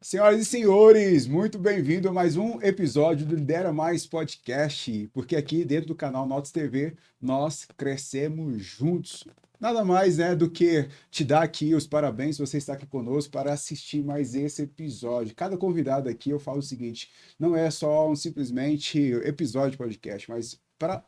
Senhoras e senhores, muito bem-vindo a mais um episódio do Lidera Mais Podcast, porque aqui dentro do canal Notas TV nós crescemos juntos. Nada mais, né, do que te dar aqui os parabéns se você está aqui conosco para assistir mais esse episódio. Cada convidado aqui eu falo o seguinte, não é só simplesmente episódio de podcast, mas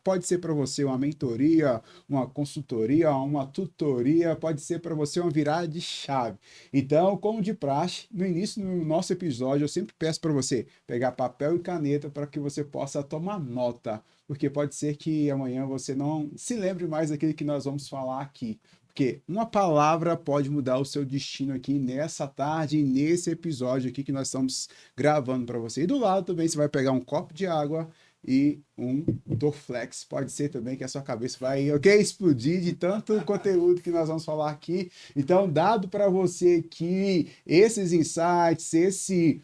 pode ser para você uma mentoria, uma consultoria, uma tutoria, pode ser para você uma virada de chave. Então, como de praxe, no início do nosso episódio, eu sempre peço para você pegar papel e caneta para que você possa tomar nota, porque pode ser que amanhã você não se lembre mais daquilo que nós vamos falar aqui. Porque uma palavra pode mudar o seu destino aqui nessa tarde e nesse episódio aqui que nós estamos gravando para você. E do lado também você vai pegar um copo de água e um Dorflex. Pode ser também que a sua cabeça vai, ok, explodir de tanto conteúdo que nós vamos falar aqui. Então, dado para você que esses insights, esse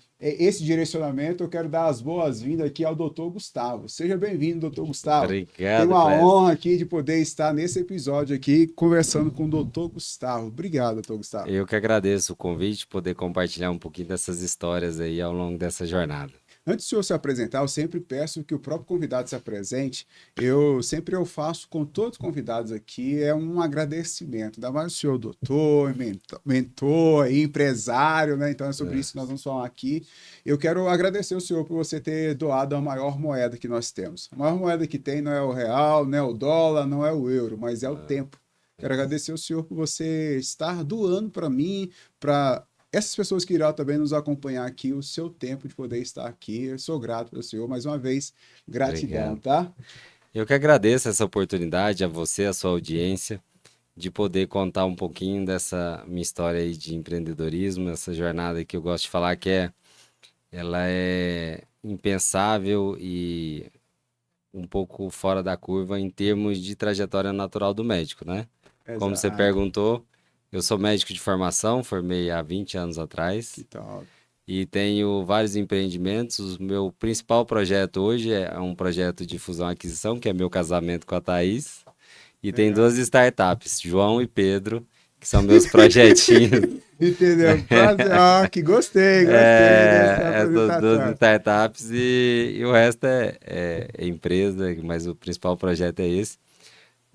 direcionamento, eu quero dar as boas-vindas aqui ao Dr. Gustavo. Seja bem-vindo, Dr. Gustavo. Tenho Obrigado, uma Cléber. honra aqui de poder estar nesse episódio aqui conversando com o Dr. Gustavo. Obrigado, Dr. Gustavo. Eu que agradeço o convite, poder compartilhar um pouquinho dessas histórias aí ao longo dessa jornada. Antes do senhor se apresentar, eu sempre peço que o próprio convidado se apresente. Eu faço com todos os convidados aqui, é um agradecimento. Ainda mais o senhor doutor, mentor, empresário, né? Então é sobre isso que nós vamos falar aqui. Eu quero agradecer o senhor por você ter doado a maior moeda que nós temos. A maior moeda que tem não é o real, não é o dólar, não é o euro, mas é o tempo. Quero agradecer ao senhor por você estar doando para mim, para essas pessoas que irão também nos acompanhar aqui, o seu tempo de poder estar aqui. Eu sou grato pelo senhor. Mais uma vez, gratidão, Obrigado. tá? Eu que agradeço essa oportunidade a você, a sua audiência, de poder contar um pouquinho dessa minha história aí de empreendedorismo, essa jornada que eu gosto de falar ela é impensável e um pouco fora da curva em termos de trajetória natural do médico, né? Como você Exato. perguntou, eu sou médico de formação, formei há 20 anos Que atrás. tal? E tenho vários empreendimentos. O meu principal projeto hoje é um projeto de fusão e aquisição, que é meu casamento com a Thaís. E tem Legal. duas startups, João e Pedro, que são meus projetinhos. Entendeu? Prazer. Ah, que gostei dessa Essas duas apresentação. startups e o resto é empresa, mas o principal projeto é esse.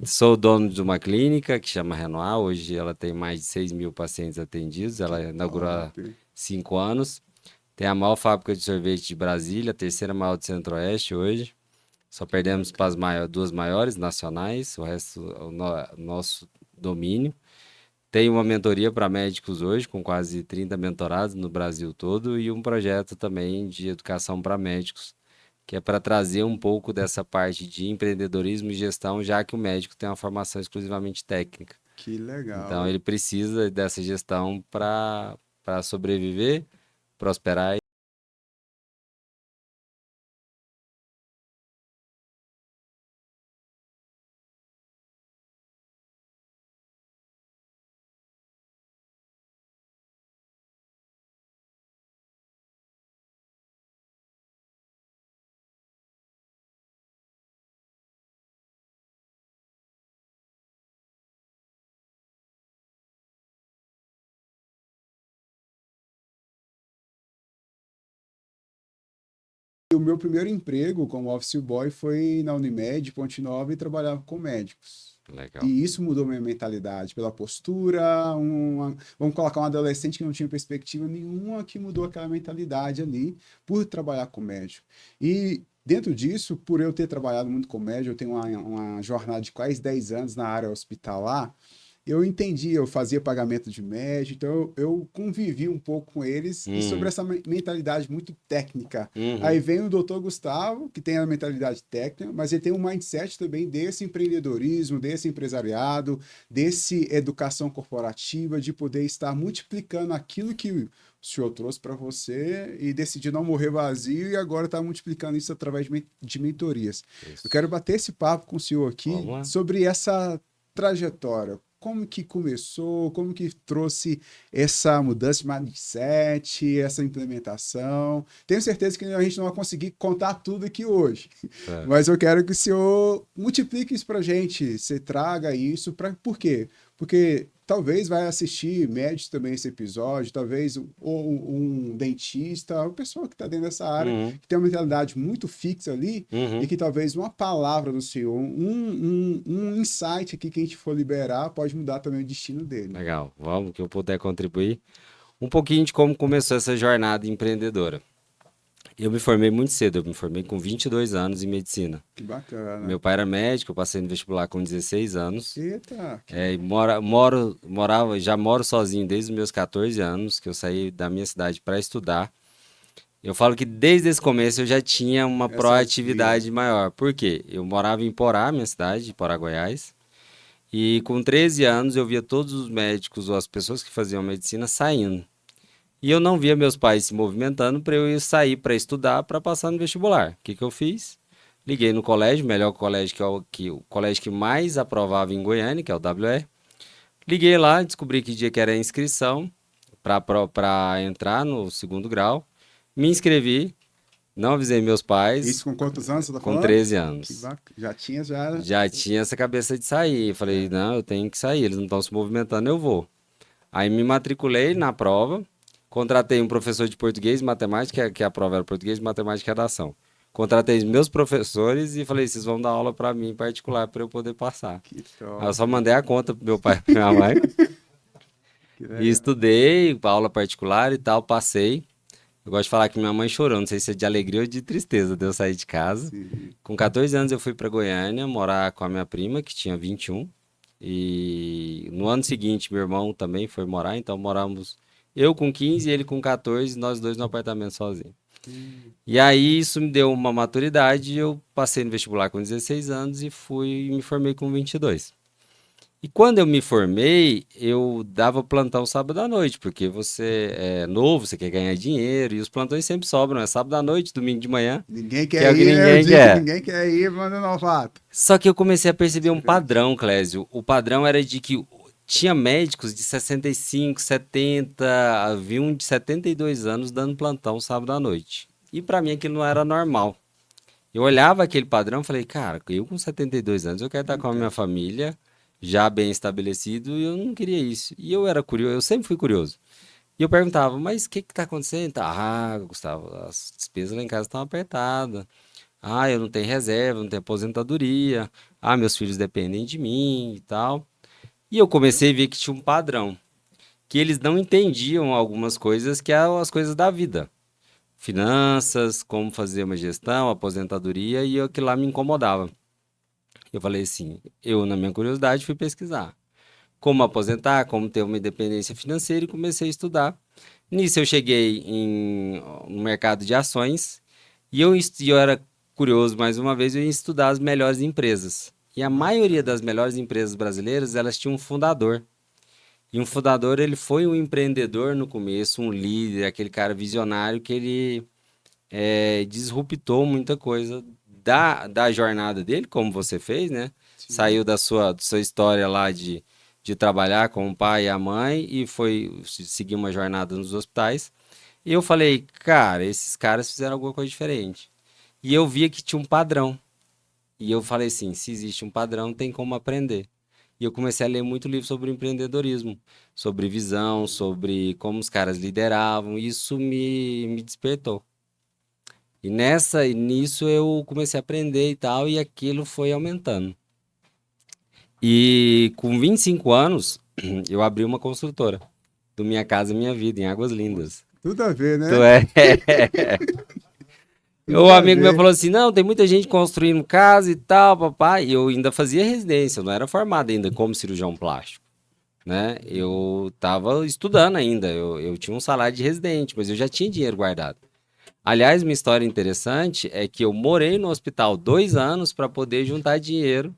Sou dono de uma clínica que chama Renoir. Hoje ela tem mais de 6 mil pacientes atendidos. Que Ela inaugurou há top. 5 anos. Tem a maior fábrica de sorvete de Brasília, a terceira maior do Centro-Oeste hoje. Só Que perdemos para legal. as duas maiores nacionais, o resto é o nosso domínio. Tem uma mentoria para médicos hoje, com quase 30 mentorados no Brasil todo, e um projeto também de educação para médicos, que é para trazer um pouco dessa parte de empreendedorismo e gestão, já que o médico tem uma formação exclusivamente técnica. Que Então legal. ele precisa dessa gestão para sobreviver, prosperar. O meu primeiro emprego como office boy foi na Unimed, Ponte Nova, e trabalhava com médicos. Legal. E isso mudou minha mentalidade pela postura. Vamos colocar um adolescente que não tinha perspectiva nenhuma, que mudou aquela mentalidade ali por trabalhar com médico. E dentro disso, por eu ter trabalhado muito com médico, eu tenho uma jornada de quase 10 anos na área hospitalar. Eu entendi, eu fazia pagamento de médico, então eu convivi um pouco com eles e sobre Uhum, essa mentalidade muito técnica. Aí uhum. vem o doutor Gustavo, que tem a mentalidade técnica, mas ele tem um mindset também desse empreendedorismo, desse empresariado, desse educação corporativa, de poder estar multiplicando aquilo que o senhor trouxe para você e decidir não morrer vazio e agora está multiplicando isso através de mentorias. Eu Isso. quero bater esse papo com o senhor aqui Vamos lá. sobre essa trajetória. Como que começou, como que trouxe essa mudança de mindset, essa implementação. Tenho certeza que a gente não vai conseguir contar tudo aqui hoje, Tá. mas eu quero que o senhor multiplique isso para a gente, você traga isso, por quê? Porque talvez vai assistir médicos também esse episódio, talvez um dentista, o pessoal que está dentro dessa área, Uhum, que tem uma mentalidade muito fixa ali, e uhum. que talvez uma palavra do Senhor, um insight aqui que a gente for liberar, pode mudar também o destino dele. Legal. Vamos, que eu puder contribuir. Um pouquinho de como começou essa jornada empreendedora. Eu me formei muito cedo, eu me formei com 22 anos em medicina. Que bacana. Meu pai era médico, eu passei no vestibular com 16 anos. Eita, E já moro sozinho desde os meus 14 anos, que eu saí da minha cidade para estudar. Eu falo que desde esse começo eu já tinha uma essa via. proatividade maior. Por quê? Eu morava em Porá, minha cidade, Porá, Goiás. E com 13 anos eu via todos os médicos ou as pessoas que faziam medicina saindo. E eu não via meus pais se movimentando para eu ir sair para estudar para passar no vestibular. O que que eu fiz? Liguei no colégio, melhor colégio o colégio que mais aprovava em Goiânia, que é o WE. Liguei lá, descobri que dia que era a inscrição para entrar no segundo grau. Me inscrevi, não avisei meus Isso pais, com quantos anos você tá com falando? 13 Que anos. bacana. Já tinha, já. Já tinha essa cabeça de sair. Eu falei, É. não, eu tenho que sair, eles não estão se movimentando, eu vou. Aí me matriculei na prova, contratei um professor de português e matemática, que a prova era português, matemática e redação. Contratei meus professores e falei, vocês vão dar aula para mim em particular para eu poder passar. Que Aí eu top. só mandei a conta pro meu pai e pra minha mãe Que e legal. estudei, aula particular e tal, passei. Eu gosto de falar que minha mãe chorou, não sei se é de alegria ou de tristeza de eu sair de casa. Sim. Com 14 anos eu fui para Goiânia morar com a minha prima, que tinha 21. E no ano seguinte meu irmão também foi morar, então moramos eu com 15 e ele com 14, nós dois no apartamento sozinhos. Hum. E aí isso me deu uma maturidade, eu passei no vestibular com 16 anos e fui me formei com 22. E quando eu me formei, eu dava plantão sábado à noite, porque você é novo, você quer ganhar dinheiro, e os plantões sempre sobram, é sábado à noite, domingo de manhã, Ninguém que é quer o que ir, né? O ninguém dia que quer. ninguém quer ir, manda novato. Só que eu comecei a perceber um Diferente. padrão, Clésio. O padrão era de que tinha médicos de 65, 70, havia um de 72 anos dando plantão sábado à noite. E pra mim aquilo não era normal. Eu olhava aquele padrão e falei, cara, eu com 72 anos, eu quero estar Não com a minha quero. família, já bem estabelecido, e eu não queria isso. E eu era curioso, eu sempre fui curioso. E eu perguntava, mas o que que tá acontecendo? Ah, Gustavo, as despesas lá em casa estão apertadas. Ah, eu não tenho reserva, não tenho aposentadoria. Ah, meus filhos dependem de mim e tal. E eu comecei a ver que tinha um padrão, que eles não entendiam algumas coisas que eram as coisas da vida. Finanças, como fazer uma gestão, aposentadoria, e aquilo lá me incomodava. Eu falei assim, eu na minha curiosidade fui pesquisar como aposentar, como ter uma independência financeira e comecei a estudar. Nisso eu cheguei no mercado de ações e eu era curioso mais uma vez, eu ia estudar as melhores empresas. E a maioria das Bacana. melhores empresas brasileiras, elas tinham um fundador. E um fundador, ele foi um empreendedor no começo, um líder, aquele cara visionário que ele disruptou muita coisa da jornada dele, como você fez, né? Sim. Saiu da sua história lá de trabalhar com o pai e a mãe e foi seguir uma jornada nos hospitais. E eu falei, cara, esses caras fizeram alguma coisa diferente. E eu via que tinha um padrão. E eu falei assim, se existe um padrão, tem como aprender. E eu comecei a ler muito livro sobre empreendedorismo, sobre visão, sobre como os caras lideravam. E isso me despertou. E nisso eu comecei a aprender e tal, e aquilo foi aumentando. E com 25 anos, eu abri uma construtora do Minha Casa Minha Vida, em Águas Lindas. Tudo a ver, Tu né? é. O Tudo a amigo meu ver. falou assim: não, tem muita gente construindo casa e tal, papai. E eu ainda fazia residência, eu não era formado ainda como cirurgião plástico, né? Eu tava estudando ainda, eu tinha um salário de residente, mas eu já tinha dinheiro guardado. Aliás, uma história interessante é que eu morei no hospital 2 anos para poder juntar dinheiro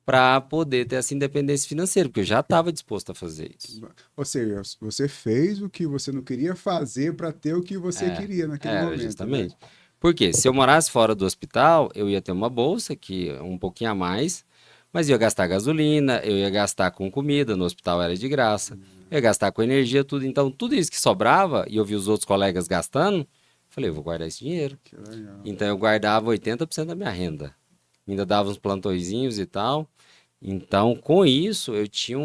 para poder ter essa independência financeira, porque eu já estava disposto a fazer isso. Ou seja, você fez o que você não queria fazer para ter o que você É, queria naquele era momento, né? justamente. Porque se eu morasse fora do hospital, eu ia ter uma bolsa que é um pouquinho a mais, mas eu ia gastar gasolina, eu ia gastar com comida, no hospital era de graça, eu ia gastar com energia, tudo. Então, tudo isso que sobrava, e eu vi os outros colegas gastando, falei, eu vou guardar esse dinheiro. Que legal. Então, eu guardava 80% da minha renda. Ainda dava uns plantõezinhos e tal. Então, com isso, eu tinha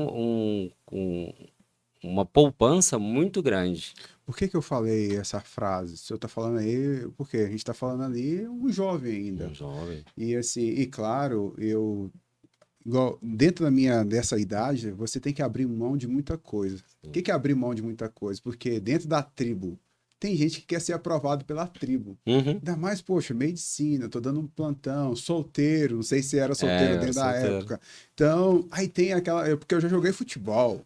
uma poupança muito grande. Por que que eu falei essa frase? O senhor está falando aí, porque a gente está falando ali um jovem Um ainda. jovem. E assim, e claro, igual, dentro dessa idade, você tem que abrir mão de muita coisa. O que que é abrir mão de muita coisa? Porque dentro da tribo, tem gente que quer ser aprovado pela tribo. Uhum. Ainda mais, poxa, medicina, tô dando um plantão, solteiro, não sei se era solteiro Era dentro da solteiro. época. Então, aí tem aquela, porque eu já joguei futebol.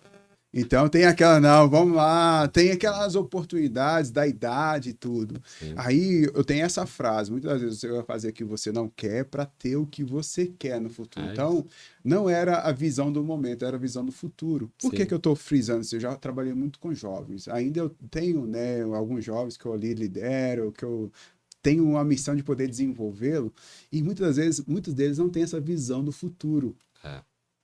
Então tem aquela, não, vamos lá, tem aquelas oportunidades da idade e tudo. Sim. Aí eu tenho essa frase, muitas vezes você vai fazer o que você não quer para ter o que você quer no futuro. É Então, isso. não era a visão do momento, era a visão do futuro. Por que Sim. que eu estou frisando isso? Eu já trabalhei muito com jovens. Ainda eu tenho, né, alguns jovens que eu ali lidero, que eu tenho uma missão de poder desenvolvê-lo, e muitas vezes, muitos deles não têm essa visão do futuro. É.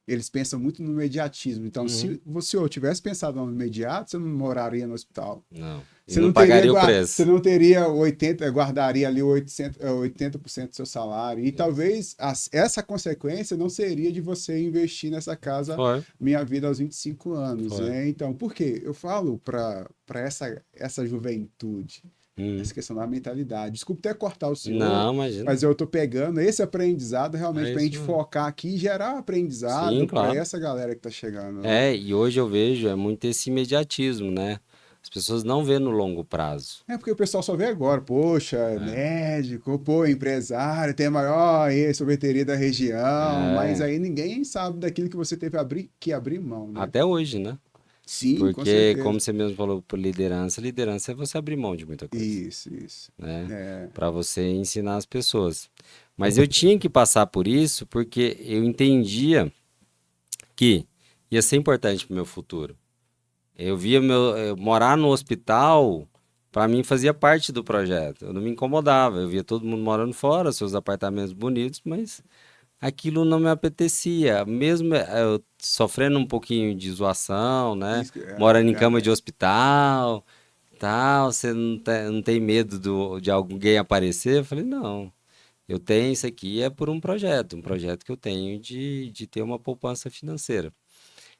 Eles pensam muito no imediatismo. Então, Uhum. se você tivesse pensado no imediato, você não moraria no hospital. Não. E Você não não teria, pagaria o você preço. não teria 80, guardaria ali 80% do seu salário. E Isso. talvez essa consequência não seria de você investir nessa casa Foi. Minha Vida aos 25 anos, Foi. né? Então, por quê? Eu falo para essa juventude, Uhum. essa questão da mentalidade. Desculpe até cortar o senhor, Não, imagina. mas eu estou pegando esse aprendizado realmente É para a isso gente mesmo. focar aqui e gerar Sim, aprendizado para claro. essa galera que está chegando, né? É, e hoje eu vejo muito esse imediatismo, né? As pessoas não vê no longo prazo. É porque o pessoal só vê agora, poxa, é É. médico, pô, empresário, tem a maior sorveteria da região, mas É, aí ninguém sabe daquilo que você teve que abrir mão, né? até hoje, né? Sim, com Porque, certeza. como você mesmo falou, por liderança, liderança é você abrir mão de muita coisa, Isso. né? É, Para você ensinar as pessoas. Mas eu tinha que passar por isso porque eu entendia que ia ser importante para o meu futuro. Eu via morar no hospital, para mim fazia parte do projeto. Eu não me incomodava. Eu via todo mundo morando fora, seus apartamentos bonitos, mas aquilo não me apetecia. Mesmo eu sofrendo um pouquinho de zoação, né? isso, Morando em cama de hospital, tal, você não tem medo de alguém aparecer? Eu falei, não. Eu tenho isso aqui é por um projeto que eu tenho de ter uma poupança financeira.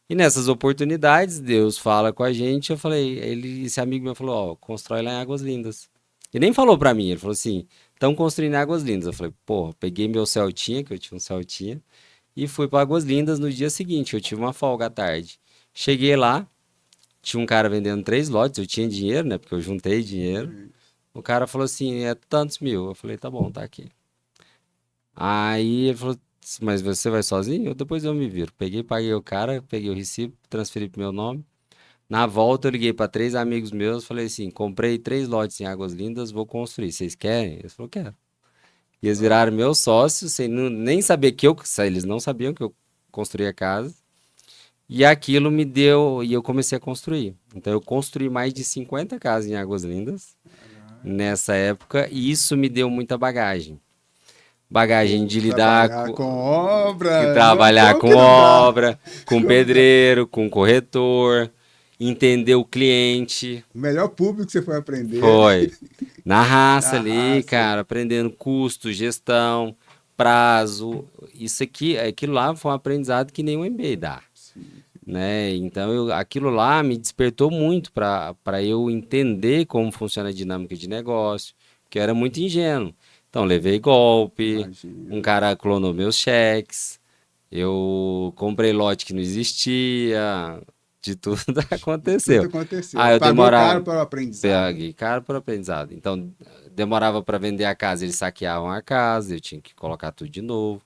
E nessas oportunidades, Deus fala com a gente. Eu falei, esse amigo meu falou: Ó, constrói lá em Águas Lindas. E nem falou pra mim, ele falou assim: estão construindo em Águas Lindas. Eu falei: pô, peguei meu Celtinha, que eu tinha um Celtinha, e fui para Águas Lindas no dia seguinte. Eu tive uma folga à tarde. Cheguei lá, tinha um cara vendendo 3 lotes. Eu tinha dinheiro, né? Porque eu juntei dinheiro. O cara falou assim: é tantos mil. Eu falei: tá bom, tá aqui. Aí ele falou: mas você vai sozinho? Depois eu me viro. Peguei, paguei o cara, peguei o recibo, transferi pro meu nome. Na volta, eu liguei para 3 amigos meus, falei assim: comprei 3 lotes em Águas Lindas, vou construir. Vocês querem? Eles falaram: quero. E eles viraram meus sócios, sem nem saber que eles não sabiam que eu construía a casa. E aquilo me deu, e eu comecei a construir. Então, eu construí mais de 50 casas em Águas Lindas nessa época, e isso me deu muita bagagem. Bagagem Pô, de lidar trabalhar com obra, trabalhar como com que não dá? obra, com Como dá? pedreiro, com corretor, entender o cliente. O melhor público que você foi aprender Foi na raça na ali, raça. cara, aprendendo custo, gestão, prazo. Isso aqui, aquilo lá foi um aprendizado que nem o MBA dá, Sim. né? Então, aquilo lá me despertou muito para eu entender como funciona a dinâmica de negócio, que eu era muito ingênuo. Então, levei golpe, um Imagino. cara clonou meus cheques, eu comprei lote que não existia, de tudo Tudo aconteceu. aconteceu. Ah, eu Pagou caro demorava, para o aprendizado. peguei cara por aprendizado. Então, demorava para vender a casa, eles saqueavam a casa, eu tinha que colocar tudo de novo.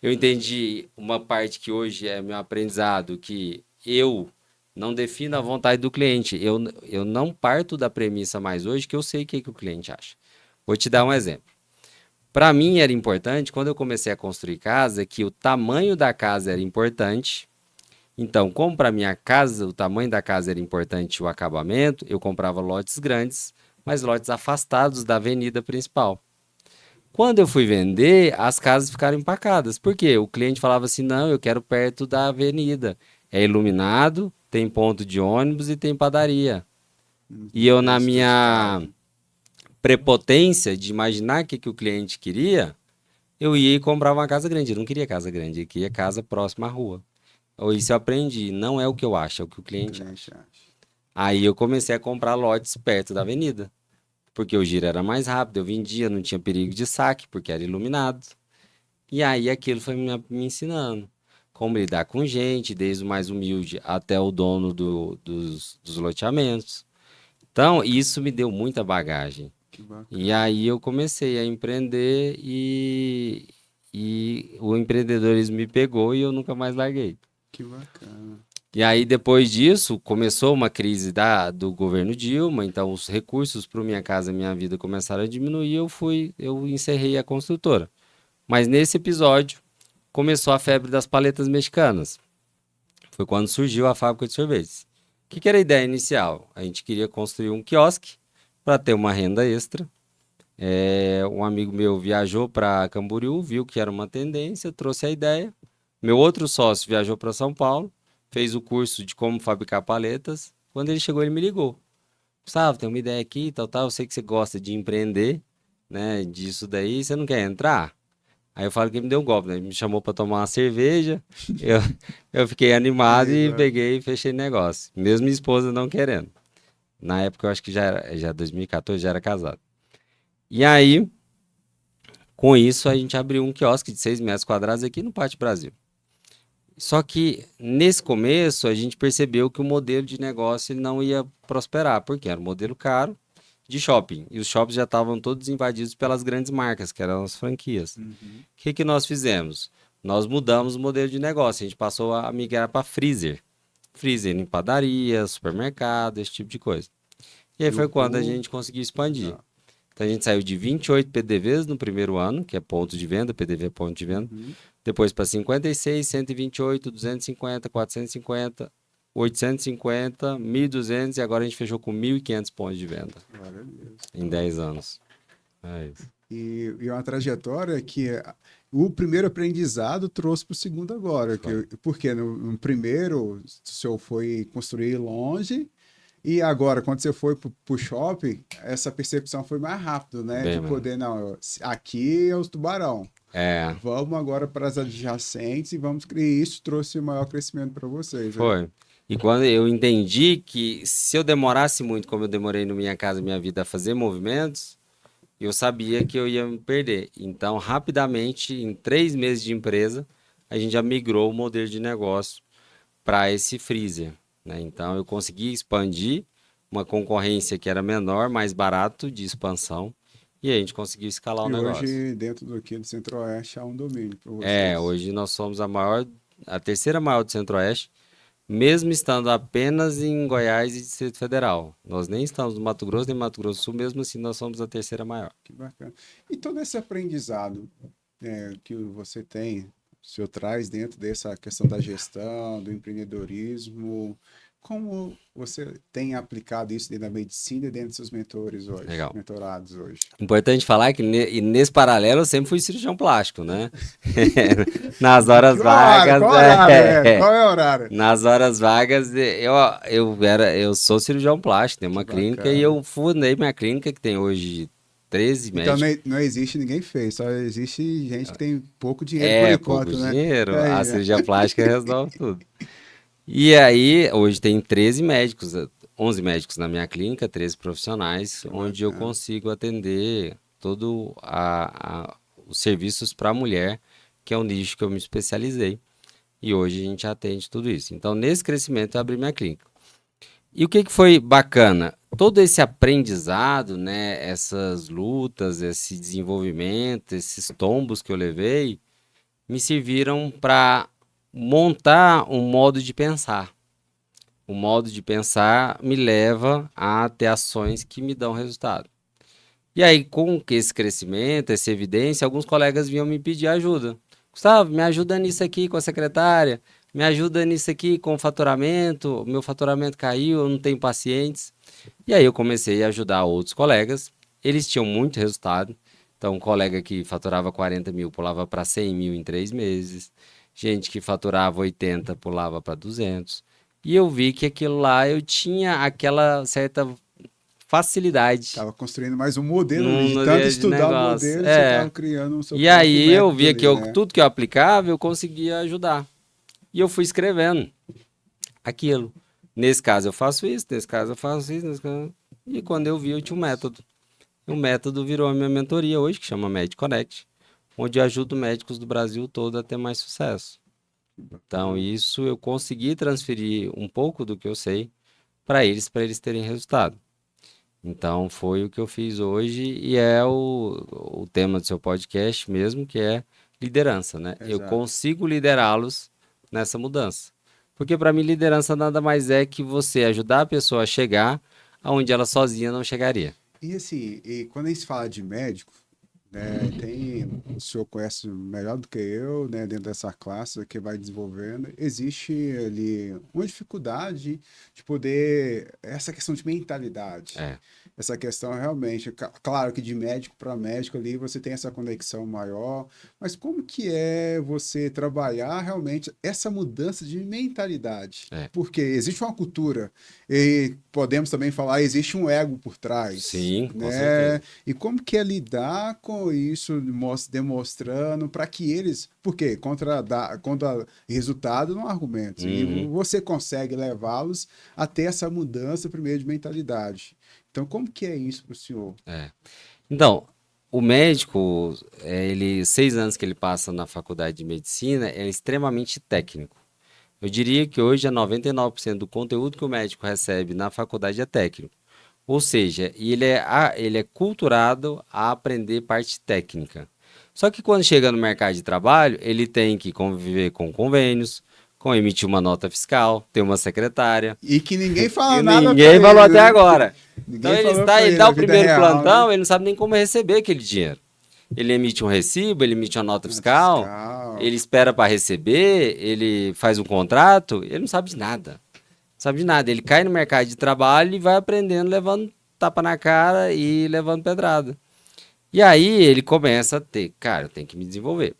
Eu entendi uma parte que hoje é meu aprendizado, que eu não defino a vontade do cliente. Eu não parto da premissa mais hoje que eu sei o que o cliente acha. Vou te dar um exemplo. Para mim era importante, quando eu comecei a construir casa, que o tamanho da casa era importante. Então, como para minha casa, o tamanho da casa era importante, o acabamento, eu comprava lotes grandes, mas lotes afastados da avenida principal. Quando eu fui vender, as casas ficaram empacadas. Por quê? O cliente falava assim: não, eu quero perto da avenida. É iluminado, tem ponto de ônibus e tem padaria. E eu, na minha Necessidade. prepotência de imaginar o que o cliente queria, eu ia e comprava uma casa grande. Eu não queria casa grande, eu queria casa próxima à rua. Ou isso eu aprendi, não é o que eu acho, é o que o O cliente acha. cliente acha. Aí eu comecei a comprar lotes perto da avenida, porque o giro era mais rápido, eu vendia, não tinha perigo de saque, porque era iluminado. E aí aquilo foi me ensinando como lidar com gente, desde o mais humilde até o dono dos loteamentos. Então, isso me deu muita bagagem. Que E bacana. aí eu comecei a empreender e o empreendedorismo me pegou e eu nunca mais larguei. Que bacana. E aí, depois disso, começou uma crise do governo Dilma, então os recursos para Minha Casa Minha Vida começaram a diminuir, eu encerrei a construtora. Mas nesse episódio, começou a febre das paletas mexicanas. Foi quando surgiu a fábrica de sorvetes. Que era a ideia inicial? A gente queria construir um quiosque para ter uma renda extra. Um amigo meu viajou para Camboriú, viu que era uma tendência, trouxe a ideia. Meu outro sócio viajou para São Paulo, fez o curso de como fabricar paletas. Quando ele chegou, ele me ligou. Gustavo, tem uma ideia aqui, tal, tal. Eu sei que você gosta de empreender, né? Disso daí, você não quer entrar? Aí eu falo que ele me deu um golpe, né? Ele me chamou para tomar uma cerveja. Eu, eu fiquei animado e Exato. peguei e fechei negócio. Mesmo minha esposa não querendo. Na época eu acho que já 2014, já era casado. E aí, com isso, a gente abriu um quiosque de 6 metros quadrados aqui no Pátio Brasil. Só que nesse começo a gente percebeu que o modelo de negócio ele não ia prosperar, porque era um modelo caro de shopping. E os shoppings já estavam todos invadidos pelas grandes marcas, que eram as franquias. Uhum. O que nós fizemos? Nós mudamos o modelo de negócio, a gente passou a migrar para freezer. Freezer em padaria, supermercado, esse tipo de coisa. E aí E o foi quando a povo. gente conseguiu expandir. Exato. Então a gente saiu de 28 PDVs no primeiro ano, que é ponto de venda, PDV é ponto de venda. Uhum. Depois para 56, 128, 250, 450, 850, 1.200 e agora a gente fechou com 1.500 pontos de venda Glória a Deus. em 10 anos. É isso. E uma trajetória que o primeiro aprendizado trouxe para o segundo agora. Foi. Porque no primeiro, o senhor foi construir longe, e agora, quando você foi para o shopping, essa percepção foi mais rápido, né? De Bem, mano. poder, não, aqui é os tubarão. É, Vamos agora para as adjacentes e vamos criar. Isso trouxe maior crescimento para vocês, né? foi. E quando eu entendi que se eu demorasse muito, como eu demorei no Minha Casa Minha Vida a fazer movimentos, eu sabia que eu ia me perder. Então, rapidamente, em 3 meses de empresa, a gente já migrou o modelo de negócio para esse freezer, né? Então, eu consegui expandir uma concorrência que era menor, mais barato de expansão, e aí a gente conseguiu escalar o E negócio. hoje, dentro aqui do Centro-Oeste, há um domínio para vocês. Hoje nós somos a terceira maior do Centro-Oeste, mesmo estando apenas em Goiás e Distrito Federal. Nós nem estamos no Mato Grosso nem no Mato Grosso do Sul, mesmo assim nós somos a terceira maior. Que bacana. E todo esse aprendizado que você tem, o senhor traz dentro dessa questão da gestão, do empreendedorismo, como você tem aplicado isso dentro da medicina e dentro dos seus mentores hoje, Legal. mentorados hoje? Importante falar que e nesse paralelo eu sempre fui cirurgião plástico, né? Nas horas Que horário? vagas, Qual horário? Qual é o horário? nas horas vagas eu sou cirurgião plástico, tenho uma Que clínica e bacana. eu fundei minha clínica que tem hoje 13 Então médicos. não existe ninguém fez, só existe gente que tem pouco dinheiro por Pouco enquanto, né? dinheiro, a Aí, cirurgia plástica resolve tudo. E aí, hoje tem 13 médicos, 11 médicos na minha clínica, 13 profissionais, que onde eu bacana. consigo atender todo os serviços para a mulher, que é o nicho que eu me especializei. E hoje a gente atende tudo isso. Então, nesse crescimento, eu abri minha clínica. E o que foi bacana? Todo esse aprendizado, né, essas lutas, esse desenvolvimento, esses tombos que eu levei, me serviram para montar um modo de pensar. O modo de pensar me leva a ter ações que me dão resultado. E aí, com esse crescimento, essa evidência, alguns colegas vinham me pedir ajuda. Gustavo, me ajuda nisso aqui com a secretária, me ajuda nisso aqui com o faturamento, meu faturamento caiu, eu não tenho pacientes. E aí eu comecei a ajudar outros colegas, eles tinham muito resultado. Então, um colega que faturava 40 mil pulava para 100 mil em 3 meses, gente que faturava 80 pulava para 200. E eu vi que aquilo lá eu tinha aquela certa facilidade. Tava construindo mais um modelo Num ali. De tanto modelo de estudar o negócio. modelo, você É. tava criando o seu E próprio aí eu método via que ali, né? tudo que eu aplicava, eu conseguia ajudar. E eu fui escrevendo aquilo. Nesse caso eu faço isso, nesse caso eu faço isso, nesse caso... E quando eu vi, eu tinha um método. E o método virou a minha mentoria hoje, que chama Med Connect, onde eu ajudo médicos do Brasil todo a ter mais sucesso. Então, isso eu consegui transferir um pouco do que eu sei para eles terem resultado. Então, foi o que eu fiz hoje e é o tema do seu podcast mesmo, que é liderança, né? Eu Exato. consigo liderá-los nessa mudança. Porque para mim, liderança nada mais é que você ajudar a pessoa a chegar aonde ela sozinha não chegaria. E assim, e quando a gente fala de médico, né, o senhor conhece melhor do que eu, né, dentro dessa classe que vai desenvolvendo, existe ali uma dificuldade de poder, essa questão de mentalidade. É. Essa questão realmente, claro que de médico para médico ali você tem essa conexão maior, mas como que é você trabalhar realmente essa mudança de mentalidade? É. Porque existe uma cultura e podemos também falar, existe um ego por trás, Sim, com né? certeza. E como que é lidar com isso, demonstrando para que eles, porque contra resultado não há argumento, e Uhum. você consegue levá-los a ter essa mudança primeiro de mentalidade. Então, como que é isso para o senhor? Então, o médico, ele 6 anos que ele passa na faculdade de medicina, é extremamente técnico. Eu diria que hoje 99% do conteúdo que o médico recebe na faculdade é técnico. Ou seja, ele é culturado a aprender parte técnica. Só que quando chega no mercado de trabalho, ele tem que conviver com convênios, com emitir uma nota fiscal, ter uma secretária. E que ninguém fala E nada para ninguém falou ele, até né? agora. Então Ninguém falou para ele ele dá a o vida primeiro real, né? plantão, ele não sabe nem como receber aquele dinheiro. Ele emite um recibo, ele emite uma nota Nota fiscal, fiscal. ele espera para receber, ele faz um contrato, ele não sabe de nada. Não sabe de nada. Ele cai no mercado de trabalho e vai aprendendo, levando tapa na cara e levando pedrada. E aí ele começa a ter, cara, eu tenho que me desenvolver.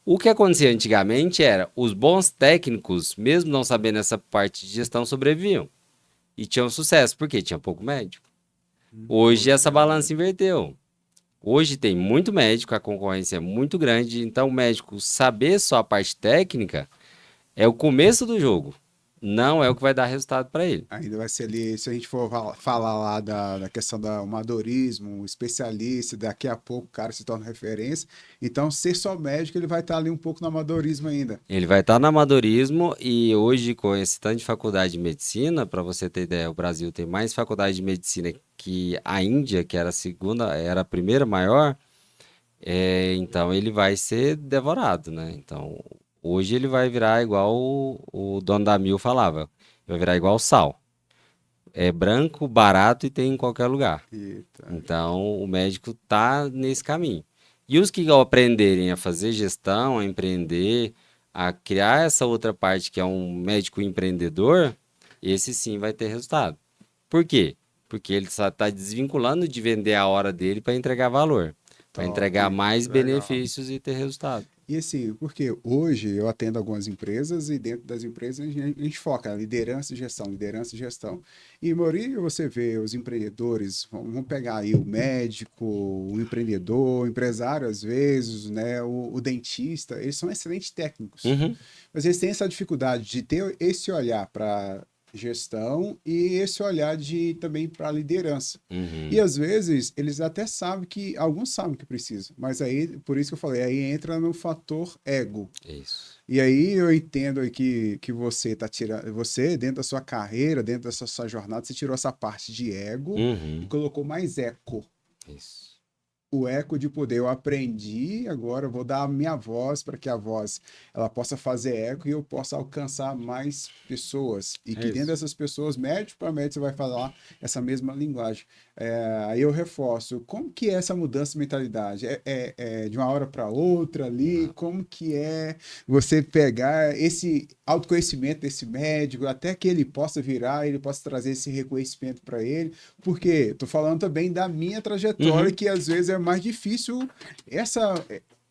O que acontecia antigamente era, os bons técnicos, mesmo não sabendo essa parte de gestão, sobreviviam. E tinham sucesso, porque tinha pouco médico. Hoje essa balança inverteu. Hoje tem muito médico, a concorrência é muito grande, então o médico saber só a parte técnica é o começo do jogo, não é o que vai dar resultado para ele. Ainda vai ser ali, se a gente for falar lá da questão do amadorismo, um especialista, daqui a pouco o cara se torna referência. Então, ser só médico, ele vai estar ali um pouco no amadorismo ainda. Ele vai estar no amadorismo e hoje com esse tanto de faculdade de medicina, para você ter ideia, o Brasil tem mais faculdade de medicina que a Índia, que era a segunda, era a primeira maior, então ele vai ser devorado, né? Então, hoje ele vai virar igual o dono da Mil falava, vai virar igual sal. É branco, barato e tem em qualquer lugar. Eita. Então, o médico tá nesse caminho. E os que aprenderem a fazer gestão, a empreender, a criar essa outra parte que é um médico empreendedor, esse sim vai ter resultado. Por quê? Porque ele só está desvinculando de vender a hora dele para entregar valor, para Top. entregar mais Legal. benefícios e ter resultado. E assim, porque hoje eu atendo algumas empresas e dentro das empresas a gente foca em liderança e gestão, liderança e gestão. E, Maurício, você vê os empreendedores, vamos pegar aí o médico, o empreendedor, o empresário às vezes, né, o dentista, eles são excelentes técnicos. Uhum. Mas eles têm essa dificuldade de ter esse olhar para gestão e esse olhar de também para liderança. Uhum. E às vezes eles até sabem que, alguns sabem que precisam, mas aí, por isso que eu falei, aí entra no fator ego. Isso. E aí eu entendo aí que você tá tirando, você dentro da sua carreira, dentro dessa sua jornada, você tirou essa parte de ego e colocou mais eco. Isso. O eco de poder, eu aprendi, agora eu vou dar a minha voz para que a voz ela possa fazer eco e eu possa alcançar mais pessoas. E que dentro dessas pessoas, médico para médico, você vai falar essa mesma linguagem. Aí eu reforço, como que é essa mudança de mentalidade? É de uma hora para outra ali? Como que é você pegar esse autoconhecimento desse médico até que ele possa virar, ele possa trazer esse reconhecimento para ele? Porque estou falando também da minha trajetória, que às vezes é mais difícil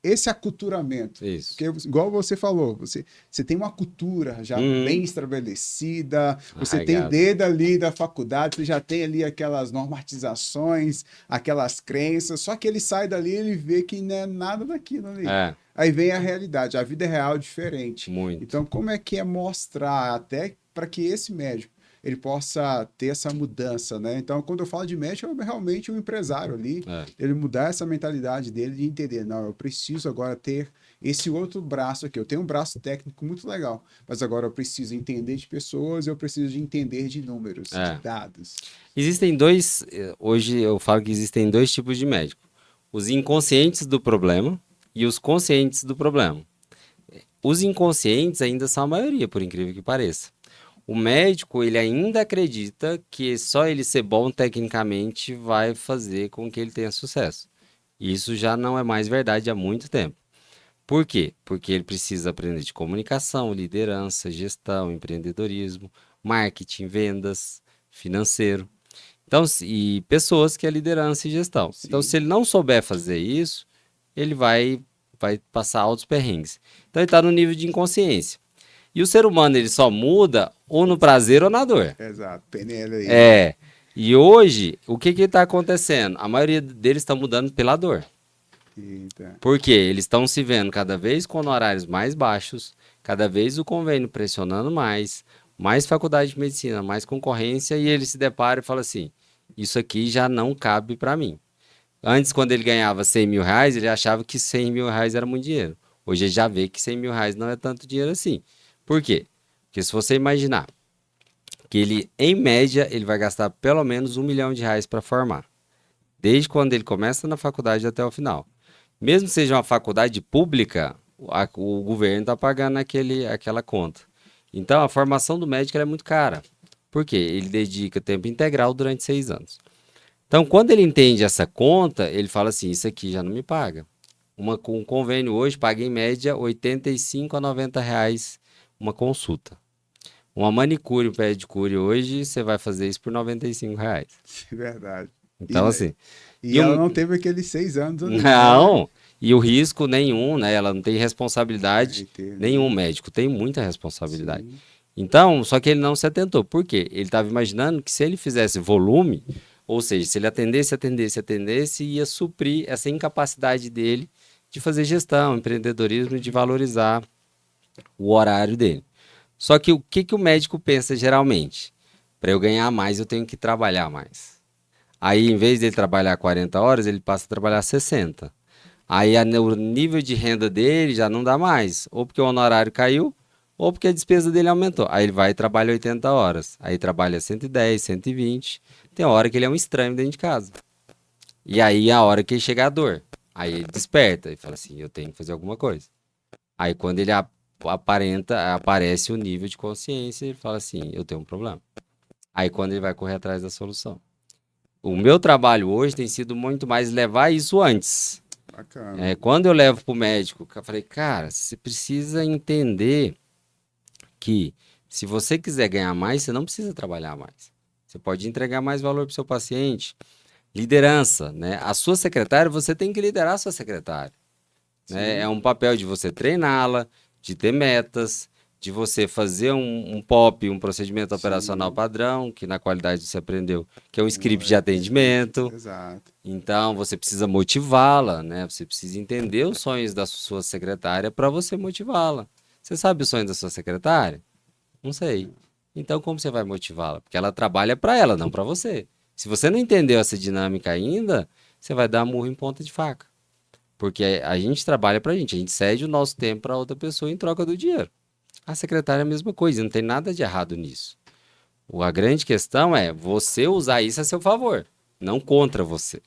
esse aculturamento. Isso. Porque, igual você falou, você tem uma cultura já bem estabelecida, você tem Arraigado. desde ali da faculdade, você já tem ali aquelas normatizações, aquelas crenças, só que ele sai dali e ele vê que não é nada daquilo ali. É, Aí vem a realidade, a vida real é diferente. muito. Então, como é que é mostrar até para que esse médico ele possa ter essa mudança, né? Então, quando eu falo de médico, é realmente um empresário ali, É. ele mudar essa mentalidade dele de entender, não, eu preciso agora ter esse outro braço aqui. Eu tenho um braço técnico muito legal, mas agora eu preciso entender de pessoas, eu preciso de entender de números, de É. dados. Existem dois, hoje eu falo que existem dois tipos de médico. Os inconscientes do problema e os conscientes do problema. Os inconscientes ainda são a maioria, por incrível que pareça. O médico, ele ainda acredita que só ele ser bom tecnicamente vai fazer com que ele tenha sucesso. Isso já não é mais verdade há muito tempo. Por quê? Porque ele precisa aprender de comunicação, liderança, gestão, empreendedorismo, marketing, vendas, financeiro. Então, e pessoas que é liderança e gestão. Então, Sim, se ele não souber fazer isso, ele vai passar altos perrengues. Então, ele está no nível de inconsciência. E o ser humano, ele só muda ou no prazer ou na dor. exato. PNL aí, né? É. E hoje, o que está acontecendo? A maioria deles está mudando pela dor. Eita. Por quê? Eles estão se vendo cada vez com honorários mais baixos, cada vez o convênio pressionando mais faculdade de medicina, mais concorrência, e ele se depara e fala assim: isso aqui já não cabe para mim. Antes, quando ele ganhava 100 mil reais, ele achava que 100 mil reais era muito dinheiro. Hoje ele já vê que 100 mil reais não é tanto dinheiro assim. Por quê? Porque se você imaginar que ele, em média, ele vai gastar pelo menos R$ 1 milhão para formar, desde quando ele começa na faculdade até o final. Mesmo que seja uma faculdade pública, o governo está pagando aquela conta. Então, a formação do médico ela é muito cara. Por quê? Ele dedica tempo integral durante 6 anos. Então, quando ele entende essa conta, ele fala assim: isso aqui já não me paga. Com um convênio hoje paga em média R$ 85 a R$ 90 uma consulta. Uma manicure, um pedicure hoje, você vai fazer isso por R$ 95. É verdade. E, Então, assim, e e ela um, não teve aqueles 6 anos ali, né? não, e o risco nenhum, né? Ela não tem responsabilidade RT, nenhum. né? O médico tem muita responsabilidade. Sim, Então, só que ele não se atentou. Por quê? Ele estava imaginando que se ele fizesse volume, ou seja, se ele atendesse, ia suprir essa incapacidade dele de fazer gestão, empreendedorismo, de valorizar o horário dele. Só que o que que o médico pensa geralmente? Para eu ganhar mais, eu tenho que trabalhar mais. Aí, em vez de ele trabalhar 40 horas, ele passa a trabalhar 60. Aí o nível de renda dele já não dá mais. Ou porque o honorário caiu, ou porque a despesa dele aumentou. Aí ele vai e trabalha 80 horas. Aí trabalha 110, 120. Tem hora que ele é um estranho dentro de casa. E aí é a hora que chega a dor. Aí ele desperta e fala assim: eu tenho que fazer alguma coisa. Aí quando ele aparece o nível de consciência, ele fala assim: eu tenho um problema. Aí quando ele vai correr atrás da solução. O meu trabalho hoje tem sido muito mais levar isso antes. bacana. Quando eu levo para o médico, eu falei, cara, você precisa entender que se você quiser ganhar mais, você não precisa trabalhar mais. Você pode entregar mais valor para o seu paciente. Liderança, né? A sua secretária, você tem que liderar a sua secretária, né? É Sim, um papel de você treiná-la, de ter metas, de você fazer um POP, um procedimento operacional sim. padrão, que na qualidade você aprendeu, que é um Um script de atendimento. Exato. Então, você precisa motivá-la, né? Você precisa entender os sonhos da sua secretária para você motivá-la. Você sabe os sonhos da sua secretária? Não sei. Então, como você vai motivá-la? Porque ela trabalha para ela, não para você. Se você não entendeu essa dinâmica ainda, você vai dar murro em ponta de faca. Porque a gente trabalha para a gente cede o nosso tempo para outra pessoa em troca do dinheiro. A secretária é a mesma coisa, não tem nada de errado nisso. A grande questão é você usar isso a seu favor, não contra você.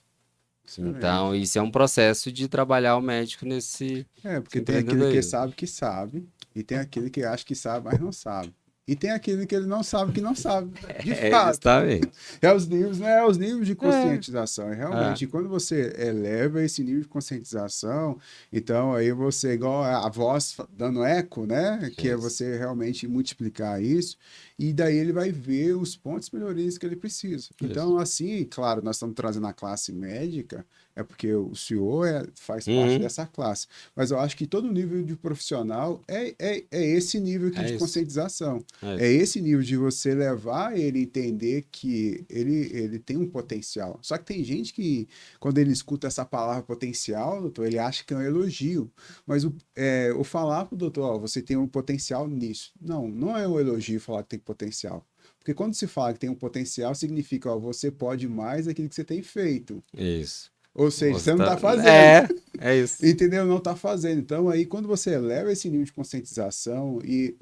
Então, Excelente. isso é um processo de trabalhar o médico nesse Porque tem aquele empreendedorismo. que sabe, e tem aquele que acha que sabe, mas não sabe. E tem aquele que ele não sabe que não sabe, de É, fato. justamente. É os níveis, né? É os níveis de É, conscientização. E é, realmente, quando você eleva esse nível de conscientização, então aí você, igual a voz dando eco, né? Que é isso. você realmente multiplicar isso. e daí ele vai ver os pontos de melhorias que ele precisa. Então, assim, claro, nós estamos trazendo a classe médica, é porque o senhor faz parte Uhum, dessa classe, mas eu acho que todo nível de profissional é esse nível aqui é de isso, conscientização. é É isso. esse nível de você levar ele a entender que ele tem um potencial. Só que tem gente que, quando ele escuta essa palavra potencial, doutor, ele acha que é um elogio. Mas o falar para o doutor, ó, você tem um potencial nisso. Não, não é um elogio falar que tem potencial. Porque quando se fala que tem um potencial, significa, ó, você pode mais daquilo que você tem feito. Isso. Ou seja, Você você não tá... está fazendo. é isso. Entendeu? Não está fazendo. Então, aí, quando você eleva esse nível de conscientização e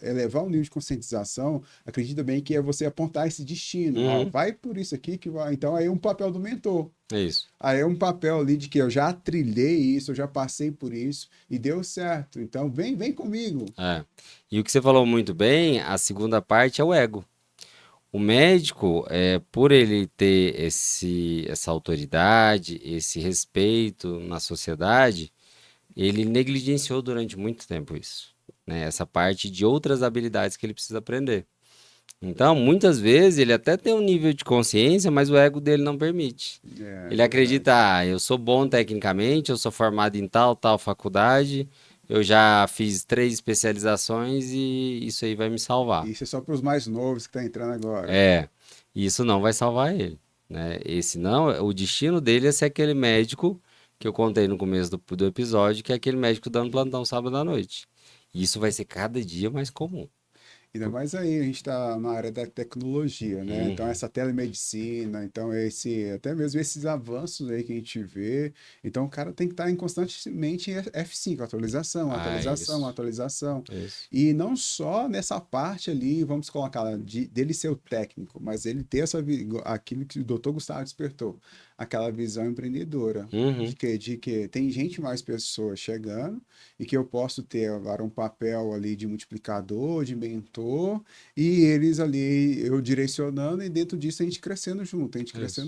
elevar o nível de conscientização, acredita bem que é você apontar esse destino. Ó, Uhum, vai por isso aqui que vai. Então, aí é um papel do mentor. é isso. Aí é um papel ali de que eu já trilhei isso, eu já passei por isso e deu certo. Então, vem comigo. É. E o que você falou muito bem, a segunda parte é o ego. O médico, por ele ter essa autoridade, esse respeito na sociedade, ele negligenciou durante muito tempo isso, né? Essa parte de outras habilidades que ele precisa aprender. Então, muitas vezes, ele até tem um nível de consciência, mas o ego dele não permite. É Ele verdade. acredita, eu sou bom tecnicamente, eu sou formado em tal faculdade, eu já fiz 3 especializações e isso aí vai me salvar. Isso é só para os mais novos que estão entrando agora. É, e isso não vai salvar ele, né? Esse não, o destino dele é ser aquele médico que eu contei no começo do episódio, que é aquele médico dando plantão sábado à noite. E isso vai ser cada dia mais comum. Ainda mais aí, a gente está na área da tecnologia, né? Então, Uhum. essa telemedicina, então, até mesmo esses avanços aí que a gente vê. Então, o cara tem que estar em constantemente F5, atualização, Ah, atualização, isso, atualização. isso. E não só nessa parte ali, vamos colocar, dele ser o técnico, mas ele ter aquilo que o doutor Gustavo despertou, aquela visão empreendedora. De Uhum. que tem gente mais pessoas chegando e que eu posso ter agora um papel ali de multiplicador, de mentor, e eles ali, eu direcionando, e dentro disso a gente Isso. crescendo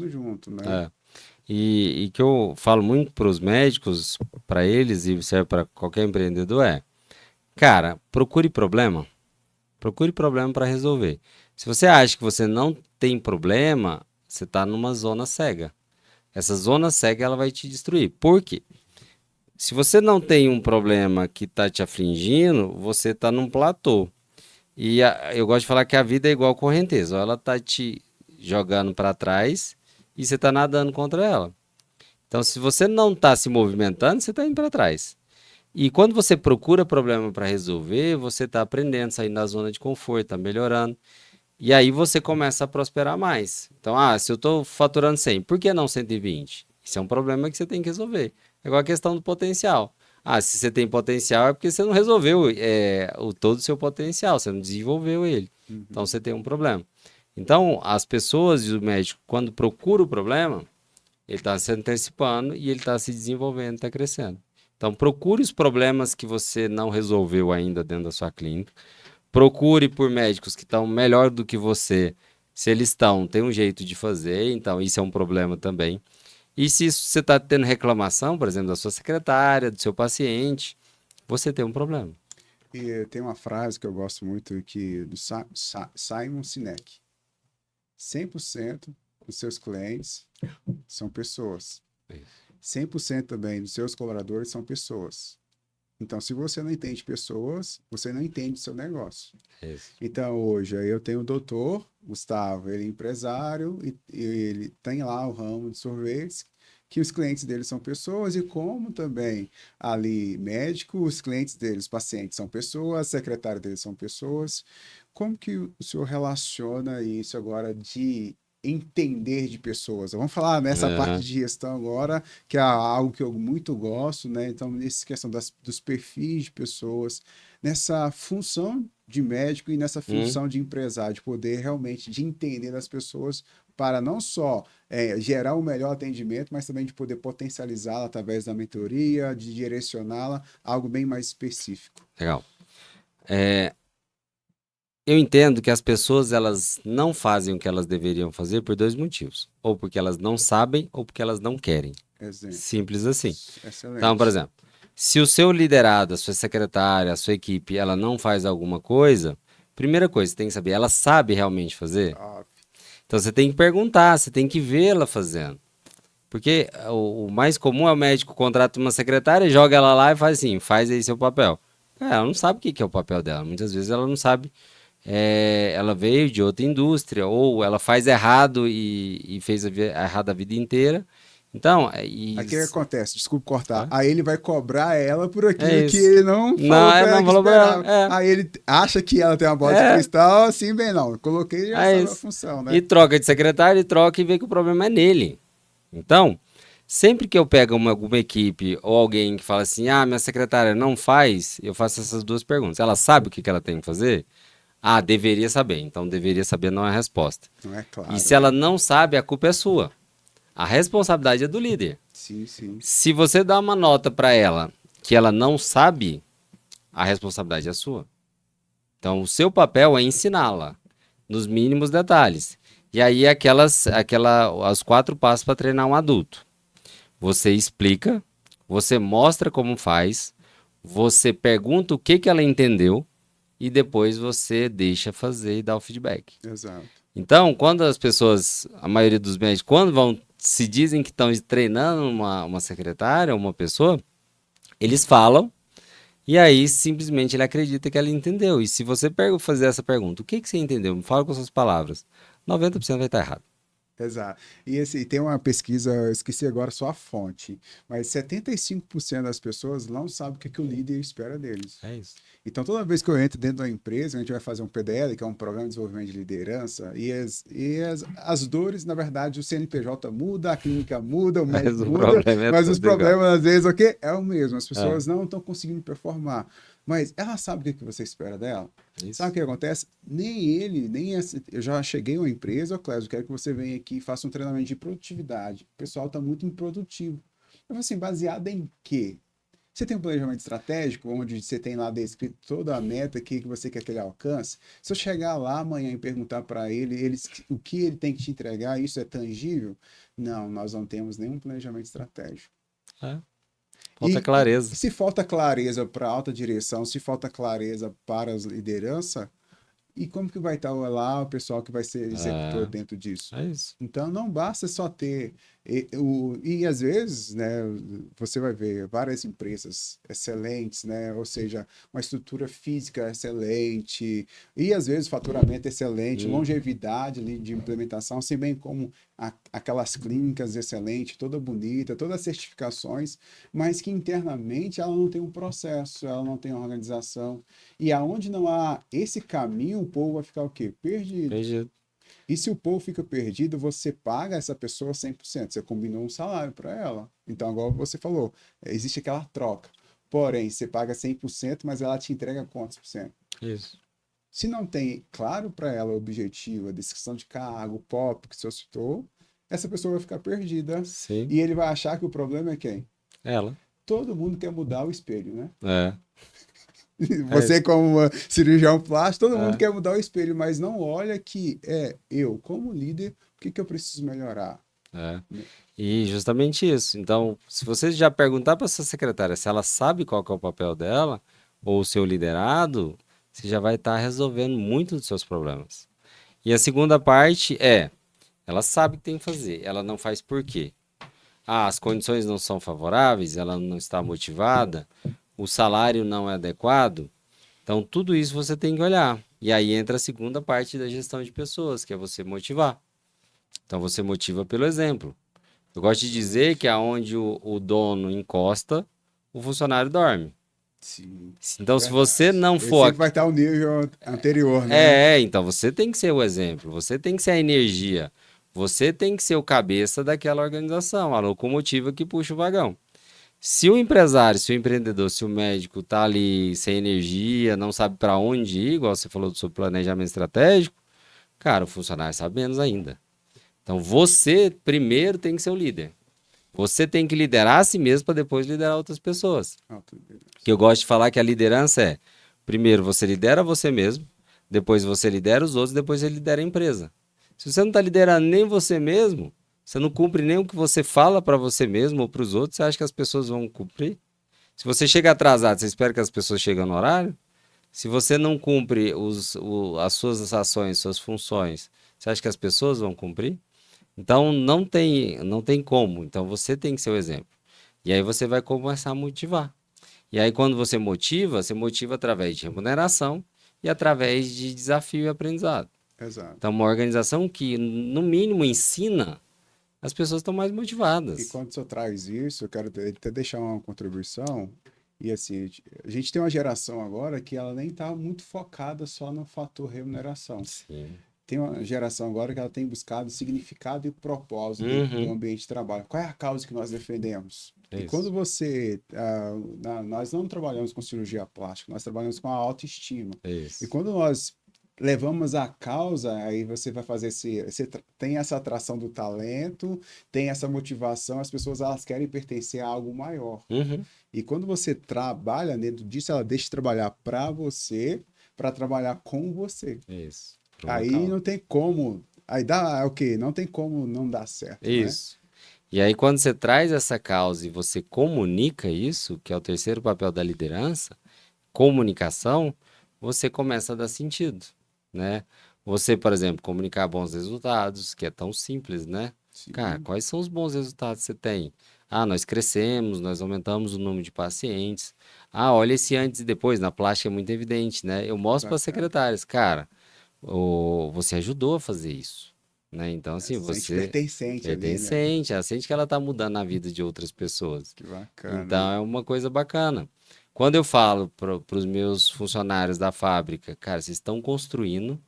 junto, né? É. E que eu falo muito para os médicos, para eles e serve para qualquer empreendedor cara, procure problema para resolver. Se você acha que você não tem problema, você está numa zona cega. Essa zona cega ela vai te destruir. Por quê? Se você não tem um problema que está te afligindo, você está num platô. E eu gosto de falar que a vida é igual correnteza. Ela está te jogando para trás e você está nadando contra ela. Então, se você não está se movimentando, você está indo para trás. E quando você procura problema para resolver, você está aprendendo, saindo da zona de conforto, está melhorando. E aí você começa a prosperar mais. Então, se eu estou faturando 100, por que não 120? Isso é um problema que você tem que resolver. É igual a questão do potencial. Se você tem potencial é porque você não resolveu todo o seu potencial, você não desenvolveu ele. Então Uhum. você tem um problema. Então, as pessoas e o médico, quando procura o problema, ele está se antecipando e ele está se desenvolvendo, está crescendo. Então, procure os problemas que você não resolveu ainda dentro da sua clínica. Procure por médicos que estão melhor do que você. Se eles estão, tem um jeito de fazer, então isso é um problema também. E se você está tendo reclamação, por exemplo, da sua secretária, do seu paciente, você tem um problema. E tem uma frase que eu gosto muito que do Simon Sinek: 100% dos seus clientes são pessoas. 100% também dos seus colaboradores são pessoas. Então, se você não entende pessoas, você não entende seu negócio. Isso. Então, hoje, aí eu tenho o doutor Gustavo, ele é empresário e ele tem lá o ramo de sorvetes, que os clientes dele são pessoas, e como também ali médico, os clientes dele, os pacientes são pessoas, secretário deles são pessoas. Como que o senhor relaciona isso agora de entender de pessoas? Vamos falar nessa parte Aham. de gestão agora, que é algo que eu muito gosto, né? Então, nessa questão dos perfis de pessoas, nessa função de médico e nessa Hum, função de empresário, de poder realmente de entender as pessoas para não só gerar o melhor atendimento, mas também de poder potencializá-la através da mentoria, de direcioná-la a algo bem mais específico. legal. Eu entendo que as pessoas elas não fazem o que elas deveriam fazer por 2 motivos. Ou porque elas não sabem, ou porque elas não querem. Exemplo. Simples assim. Então, por Excelente. exemplo, se o seu liderado, a sua secretária, a sua equipe, ela não faz alguma coisa, Primeira coisa, você tem que saber, ela sabe realmente fazer? Ah, Então você tem que perguntar, você tem que vê-la fazendo. Porque o mais comum é o médico contrata uma secretária, joga ela lá e faz assim, faz aí seu papel. Cara, ela não sabe o que que é o papel dela. Muitas vezes ela não sabe. Ela veio de outra indústria, ou ela faz errado e fez errado a vida inteira. Então, Aí o que acontece? Desculpa cortar. é Aí ele vai cobrar ela por aquilo que isso. ele não Não, falou pra ela não que falou pra esperava. ela. Aí ele acha que ela tem uma bola de É, cristal, assim, bem não. Eu coloquei e já é sabe a isso. função, E né? troca de secretário, e troca e vê que o problema é nele. Então, sempre que eu pego alguma equipe ou alguém que fala assim, minha secretária não faz, eu faço essas duas perguntas. Ela sabe o que que ela tem que fazer? Ah, deveria saber. Então, deveria saber não é a resposta. Não é E claro, se ela né? não sabe, a culpa é sua. A responsabilidade é do líder. Sim, sim. Se você dá uma nota para ela que ela não sabe, a responsabilidade é sua. Então, o seu papel é ensiná-la nos mínimos detalhes. E aí, os 4 passos para treinar um adulto. Você explica, você mostra como faz, você pergunta o que que ela entendeu e depois você deixa fazer e dá o feedback. Exato. Então, quando as pessoas, a maioria dos médicos, quando se dizem que estão treinando uma secretária, uma pessoa, eles falam e aí simplesmente ele acredita que ela entendeu. E se você fazer essa pergunta, o que que você entendeu? Me fala com suas palavras. 90% vai estar errado. Exato. E tem uma pesquisa, eu esqueci agora só a fonte, mas 75% das pessoas não sabem o que, que o líder espera deles. É isso. Então, toda vez que eu entro dentro da empresa, a gente vai fazer um PDL, que é um Programa de Desenvolvimento de Liderança, as dores, na verdade, o CNPJ muda, a clínica muda, o Mas médico o muda, problema é mas os tudo igual. problemas, às vezes, o quê? É o mesmo. As É, pessoas não estão conseguindo performar. Mas ela sabe o que, que você espera dela? Sabe o isso. que acontece? Nem ele, nem esse. Eu já cheguei a uma empresa, Clésio, eu quero que você venha aqui e faça um treinamento de produtividade. O pessoal está muito improdutivo. Eu falei assim, baseado em quê? Você tem um planejamento estratégico, onde você tem lá descrito toda a meta que você quer que ele alcance. Se eu chegar lá amanhã e perguntar para ele, o que ele tem que te entregar, isso é tangível? Não, nós não temos nenhum planejamento estratégico. É. Falta E clareza. se falta clareza para a alta direção, se falta clareza para as lideranças, e como que vai estar lá o pessoal que vai ser executor É, dentro disso? é isso. Então não basta só ter e às vezes, né, você vai ver várias empresas excelentes, né, ou seja, uma estrutura física excelente e às vezes faturamento excelente, Hum, longevidade ali de implementação, assim bem como aquelas clínicas excelentes, toda bonita, todas as certificações, mas que internamente ela não tem um processo, ela não tem uma organização. E aonde não há esse caminho, o povo vai ficar o quê? Perdido. entendi. E se o povo fica perdido, você paga essa pessoa 100%. Você combinou um salário para ela. Então, agora você falou, existe aquela troca. Porém, você paga 100%, mas ela te entrega quantos por cento? Isso. Se não tem claro para ela o objetivo, a descrição de cargo, o POP que o senhor citou, essa pessoa vai ficar perdida. Sim. E ele vai achar que o problema é quem? Ela. Todo mundo quer mudar o espelho, né? É. É Você, isso. como cirurgião plástico, todo mundo É. quer mudar o espelho, mas não olha que eu, como líder, o que, que eu preciso melhorar? É. E justamente isso. Então, se você já perguntar para sua secretária se ela sabe qual que é o papel dela, ou o seu liderado, você já vai estar resolvendo muitos dos seus problemas. E a segunda parte ela sabe o que tem que fazer, ela não faz por quê? As condições não são favoráveis, ela não está motivada, o salário não é adequado. Então, tudo isso você tem que olhar. E aí entra a segunda parte da gestão de pessoas, que é você motivar. Então, você motiva pelo exemplo. Eu gosto de dizer que aonde o dono encosta, o funcionário dorme. Sim, Então, se você verdade. não Ele for. sempre vai estar o nível anterior, né? Então você tem que ser o exemplo, você tem que ser a energia, você tem que ser o cabeça daquela organização, a locomotiva que puxa o vagão. Se o empresário, se o empreendedor, se o médico tá ali sem energia, não sabe para onde ir, igual você falou do seu planejamento estratégico, cara, o funcionário sabe menos ainda. Então você primeiro tem que ser o líder. Você tem que liderar a si mesmo para depois liderar outras pessoas. Que eu gosto de falar que a liderança primeiro você lidera você mesmo, depois você lidera os outros, depois você lidera a empresa. Se você não está liderando nem você mesmo, você não cumpre nem o que você fala para você mesmo ou para os outros, você acha que as pessoas vão cumprir? Se você chega atrasado, você espera que as pessoas cheguem no horário? Se você não cumpre as suas ações, suas funções, você acha que as pessoas vão cumprir? Então não tem como. Então você tem que ser o exemplo. E aí você vai começar a motivar. E aí quando você motiva através de remuneração e através de desafio e aprendizado. Exato. Então uma organização que no mínimo ensina, as pessoas estão mais E motivadas. quando você traz isso, eu quero até deixar uma contribuição. E assim, a gente tem uma geração agora que ela nem está muito focada só no fator remuneração. Sim. Tem uma geração agora que ela tem buscado significado e propósito dentro do Uhum. ambiente de trabalho. Qual é a causa que nós defendemos? E quando Isso. nós não trabalhamos com cirurgia plástica, nós trabalhamos com a autoestima. E Isso. quando nós levamos a causa, aí você vai fazer tem essa atração do talento, tem essa motivação, as pessoas elas querem pertencer a algo maior. Uhum. E quando você trabalha dentro disso, ela deixa de trabalhar para você, para trabalhar com você. Isso. Pro Aí local. não tem como. Aí dá o quê? Não tem como não dar certo, né? Isso. E aí, quando você traz essa causa e você comunica isso, que é o terceiro papel da liderança, comunicação, você começa a dar sentido, né? Você, por exemplo, comunicar bons resultados, que é tão simples, né? Cara, Sim, quais são os bons resultados que você tem? Ah, nós crescemos, nós aumentamos o número de pacientes. Ah, olha esse antes e depois, na plástica é muito evidente, né? Eu que mostro para as bacana. secretárias, cara, você ajudou a fazer isso, né? Então, É, assim, se sente você pertencente ali, né? pertencente, ela sente que ela está mudando a vida de outras pessoas. Que bacana. Então, é uma coisa bacana. Quando eu falo para os meus funcionários da fábrica, cara, vocês estão construindo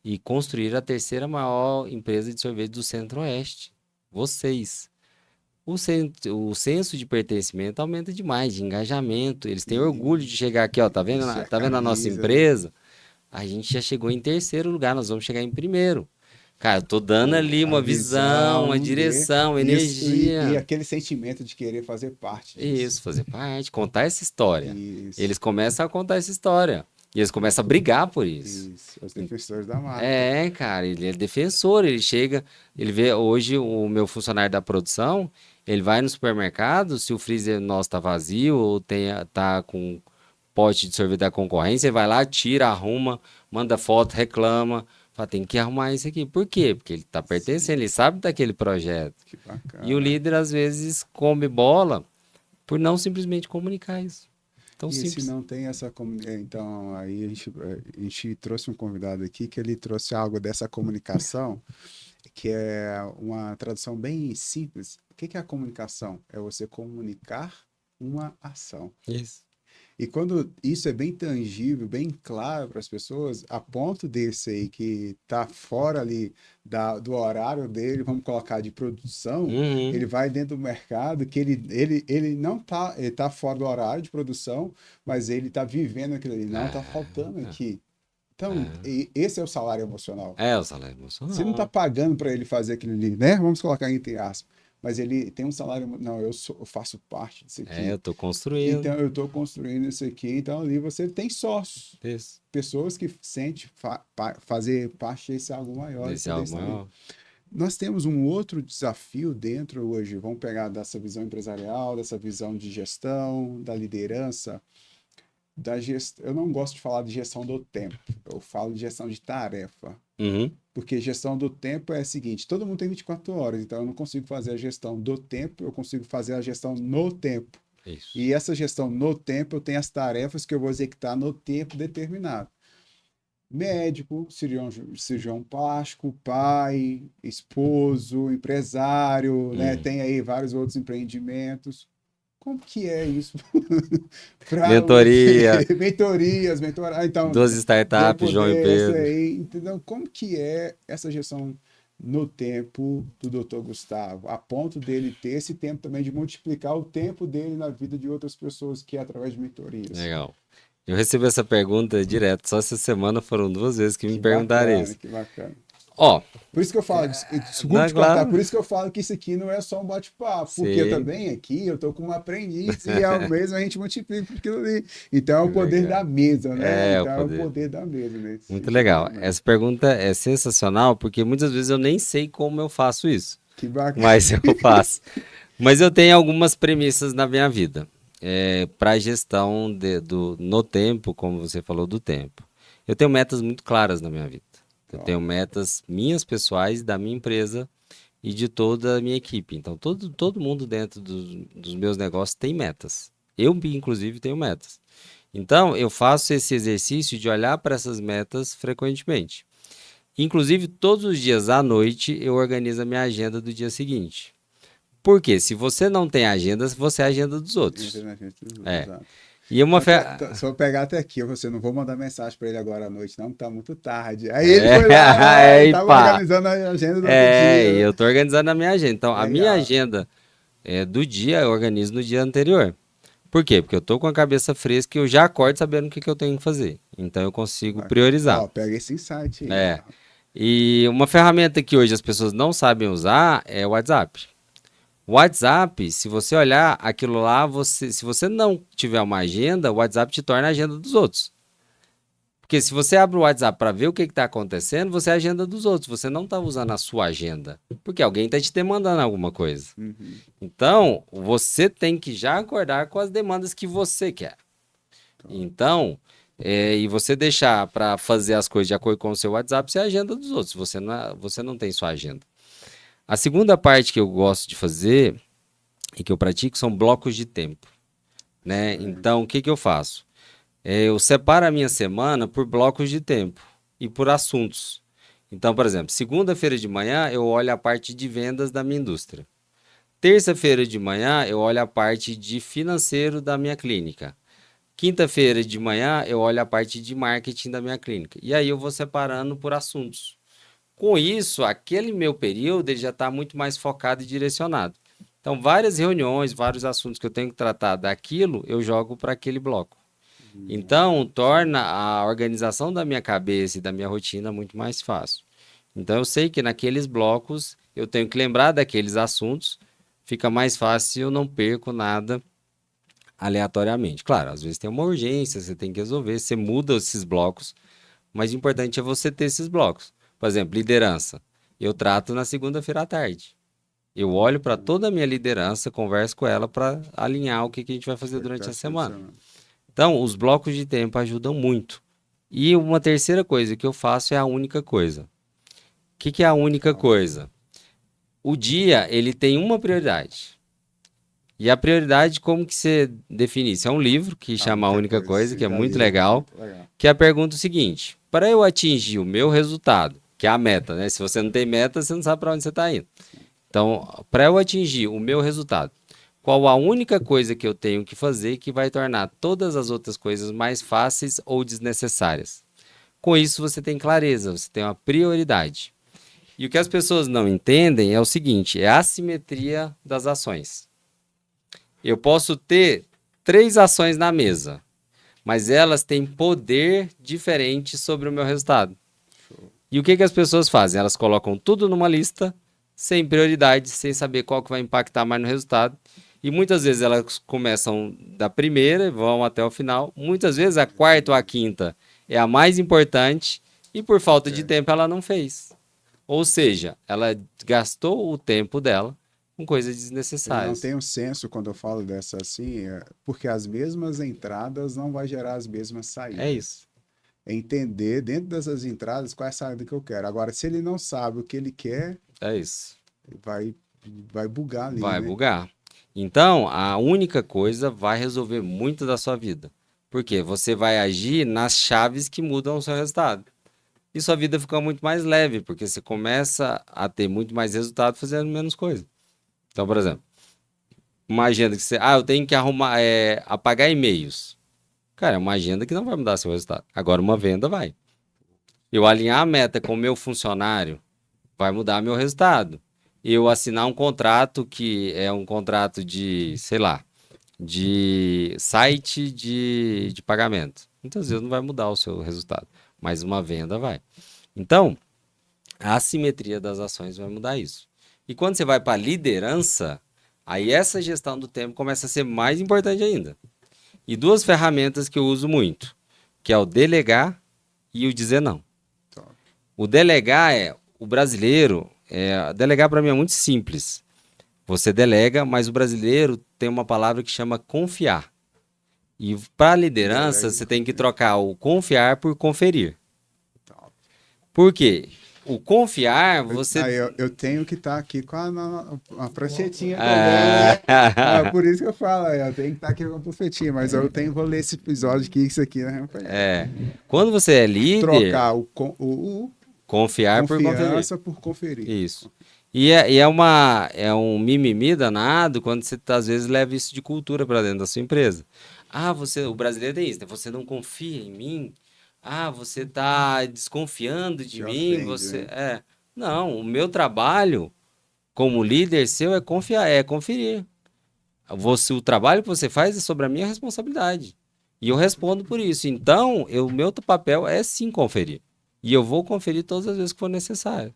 e construir a terceira maior empresa de sorvete do Centro-Oeste. Vocês. O senso de pertencimento aumenta demais, de engajamento. Eles têm orgulho E de chegar aqui, ó, tá vendo, vestir a tá vendo a nossa camisa, né? empresa? A gente já chegou em terceiro lugar, nós vamos chegar em primeiro. Cara, eu tô dando ali A uma visão, uma visão de direção, isso e energia. aquele sentimento de querer fazer parte disso. Isso, fazer parte, contar essa história. Isso, Eles começam a contar essa história. E eles começam a brigar por isso. isso. Os defensores da marca. É, cara, ele é defensor, ele chega, ele vê hoje o meu funcionário da produção, ele vai no supermercado, se o freezer nosso tá vazio ou tá com pote de sorvete da concorrência, ele vai lá, tira, arruma, manda foto, reclama, fala, tem que arrumar isso aqui. Por quê? Porque ele tá pertencendo, Sim, ele sabe daquele projeto. que E o bacana. líder às vezes come bola por não simplesmente comunicar isso. Tão E se simples. não tem então aí a gente trouxe um convidado aqui que ele trouxe algo dessa comunicação, que é uma tradução bem simples. O que que é a comunicação? É você comunicar uma ação. Isso. E quando isso é bem tangível, bem claro para as pessoas, a ponto desse aí que está fora ali do horário dele, vamos colocar de produção, ele Uhum. vai dentro do mercado que ele não está, ele tá fora do horário de produção, mas ele está vivendo aquilo ali, não está faltando É, aqui. Então, é. esse é o salário emocional. É o salário Você não está emocional. pagando para ele fazer aquilo ali, né? Vamos colocar entre aspas. Mas ele tem um salário. Não, eu faço parte disso É, eu aqui. tô construindo. Então, eu estou construindo isso aqui. Então, ali você tem sócios, Isso. pessoas que sentem fazer parte desse algo maior e Desse poder algo estar ali. maior. Nós temos um outro desafio dentro hoje. Vamos pegar dessa visão empresarial, dessa visão de gestão, da liderança, da gestão. Eu não gosto de falar de gestão do tempo, eu falo de gestão de tarefa. Uhum. Porque gestão do tempo é a seguinte: todo mundo tem 24 horas, então eu não consigo fazer a gestão do tempo, eu consigo fazer a gestão no tempo. Isso. E essa gestão no tempo, eu tenho as tarefas que eu vou executar no tempo determinado. Médico, cirurgião plástico, pai, esposo, empresário, né? Uhum. Tem aí vários outros empreendimentos. Como que é isso para Mentoria, mentorias, mentorar? Então, duas de eu startups, João e poder, Pedro. aí, entendeu? Como que é essa gestão no tempo do Dr. Gustavo, a ponto dele ter esse tempo também de multiplicar o tempo dele na vida de outras pessoas, que é através de mentorias. Legal. Eu recebi essa pergunta direto. Só essa semana foram 2 vezes que me perguntaram isso. Que bacana. Ó, Por isso que eu falo, desculpe não, te cortar, claro. por isso que eu falo que isso aqui não é só um bate-papo, porque Sim. também aqui eu tô com um aprendiz e ao mesmo a gente multiplica por aquilo ali. Então é Que o poder legal. da mesa, né? É, o Então é o poder. poder da mesa nesse Muito sentido legal. também. Essa pergunta é sensacional porque muitas vezes eu nem sei como eu faço isso, Que bacana. mas eu faço. Mas eu tenho algumas premissas na minha vida. para a gestão no tempo, como você falou do tempo. Eu tenho metas muito claras na minha vida. Eu tenho metas minhas pessoais, da minha empresa e de toda a minha equipe. Então, todo mundo dentro dos meus negócios tem metas. Eu, inclusive, tenho metas. Então, eu faço esse exercício de olhar para essas metas frequentemente. Inclusive, todos os dias à noite, eu organizo a minha agenda do dia seguinte. Por quê? Se você não tem agenda, você é a agenda dos outros. É. E uma Se eu pegar até aqui, você não vou mandar mensagem para ele agora à noite, não, que tá muito tarde. Aí ele foi lá, ele tava organizando a agenda do outro dia. Eu tô organizando a minha agenda. Então, a minha agenda do dia eu organizo no dia anterior. Por quê? Porque eu tô com a cabeça fresca e eu já acordo sabendo o que eu tenho que fazer. Então, eu consigo priorizar. Ó, pega esse insight aí. E uma ferramenta que hoje as pessoas não sabem usar é o WhatsApp. O WhatsApp, se você olhar aquilo lá, se você não tiver uma agenda, o WhatsApp te torna a agenda dos outros. Porque se você abre o WhatsApp para ver o que está acontecendo, você é a agenda dos outros. Você não está usando a sua agenda. Porque alguém está te demandando alguma coisa. Uhum. Então, você tem que já acordar com as demandas que você quer. Então, e você deixar para fazer as coisas de acordo com o seu WhatsApp, você é a agenda dos outros. Você não tem sua agenda. A segunda parte que eu gosto de fazer e que eu pratico são blocos de tempo, né? Então, o que eu faço? Eu separo a minha semana por blocos de tempo e por assuntos. Então, por exemplo, segunda-feira de manhã eu olho a parte de vendas da minha indústria. Terça-feira de manhã eu olho a parte de financeiro da minha clínica. Quinta-feira de manhã eu olho a parte de marketing da minha clínica. E aí eu vou separando por assuntos. Com isso, aquele meu período ele já está muito mais focado e direcionado. Então, várias reuniões, vários assuntos que eu tenho que tratar daquilo, eu jogo para aquele bloco. Então, torna a organização da minha cabeça e da minha rotina muito mais fácil. Então, eu sei que naqueles blocos eu tenho que lembrar daqueles assuntos, fica mais fácil e eu não perco nada aleatoriamente. Claro, às vezes tem uma urgência, você tem que resolver, você muda esses blocos, mas o importante é você ter esses blocos. Por exemplo, liderança. Eu trato na segunda-feira à tarde. Eu olho para toda a minha liderança, converso com ela para alinhar o que a gente vai fazer durante a semana. Então, os blocos de tempo ajudam muito. E uma terceira coisa que eu faço é a única coisa. O que é a única coisa? O dia, ele tem uma prioridade. E a prioridade, como que você define isso? É um livro que chama A Única Coisa, que é muito legal, que é a pergunta seguinte: para eu atingir o meu resultado, que é a meta, né? Se você não tem meta, você não sabe para onde você está indo. Então, para eu atingir o meu resultado, qual a única coisa que eu tenho que fazer que vai tornar todas as outras coisas mais fáceis ou desnecessárias? Com isso, você tem clareza, você tem uma prioridade. E o que as pessoas não entendem é o seguinte: é a assimetria das ações. Eu posso ter 3 ações na mesa, mas elas têm poder diferente sobre o meu resultado. E o que as pessoas fazem? Elas colocam tudo numa lista, sem prioridade, sem saber qual que vai impactar mais no resultado. E muitas vezes elas começam da primeira e vão até o final. Muitas vezes a quarta ou a quinta é a mais importante e por falta de tempo ela não fez. Ou seja, ela gastou o tempo dela com coisas desnecessárias. Eu não tenho senso quando eu falo dessa assim, porque as mesmas entradas não vai gerar as mesmas saídas. É isso. Entender dentro dessas entradas qual é a saída que eu quero. Agora, se ele não sabe o que ele quer, é isso. Vai bugar ali. Vai né? bugar. Então, a única coisa vai resolver muito da sua vida. Porque você vai agir nas chaves que mudam o seu resultado. E sua vida fica muito mais leve, porque você começa a ter muito mais resultado fazendo menos coisa. Então, por exemplo, uma agenda que você... eu tenho que apagar e-mails. Cara, é uma agenda que não vai mudar seu resultado. Agora, uma venda vai. Eu alinhar a meta com o meu funcionário vai mudar meu resultado. Eu assinar um contrato que é um contrato de, sei lá, de site de pagamento. Muitas vezes não vai mudar o seu resultado, mas uma venda vai. Então, a assimetria das ações vai mudar isso. E quando você vai para a liderança, aí essa gestão do tempo começa a ser mais importante ainda. E 2 ferramentas que eu uso muito, que é o delegar e o dizer não. O delegar o brasileiro, delegar para mim é muito simples. Você delega, mas o brasileiro tem uma palavra que chama confiar. E para liderança, você tem que trocar o confiar por conferir. Por quê? O confiar, você. Eu tenho que estar aqui com a pranchetinha também, Ah, né? Por isso que eu falo, eu tenho que estar aqui com a pranchetinha, mas vou ler esse episódio aqui, isso aqui, né? Quando você é líder, Trocar o confiar por conferir. confiança por conferir. Isso. E é um mimimi danado quando você às vezes leva isso de cultura para dentro da sua empresa. Ah, o brasileiro tem isso, né? Você não confia em mim? Ah, você está desconfiando de mim? Ofende, né? Não, o meu trabalho como líder seu é confiar, é conferir. O trabalho que você faz é sobre a minha responsabilidade. E eu respondo por isso. Então, o meu papel é sim conferir. E eu vou conferir todas as vezes que for necessário.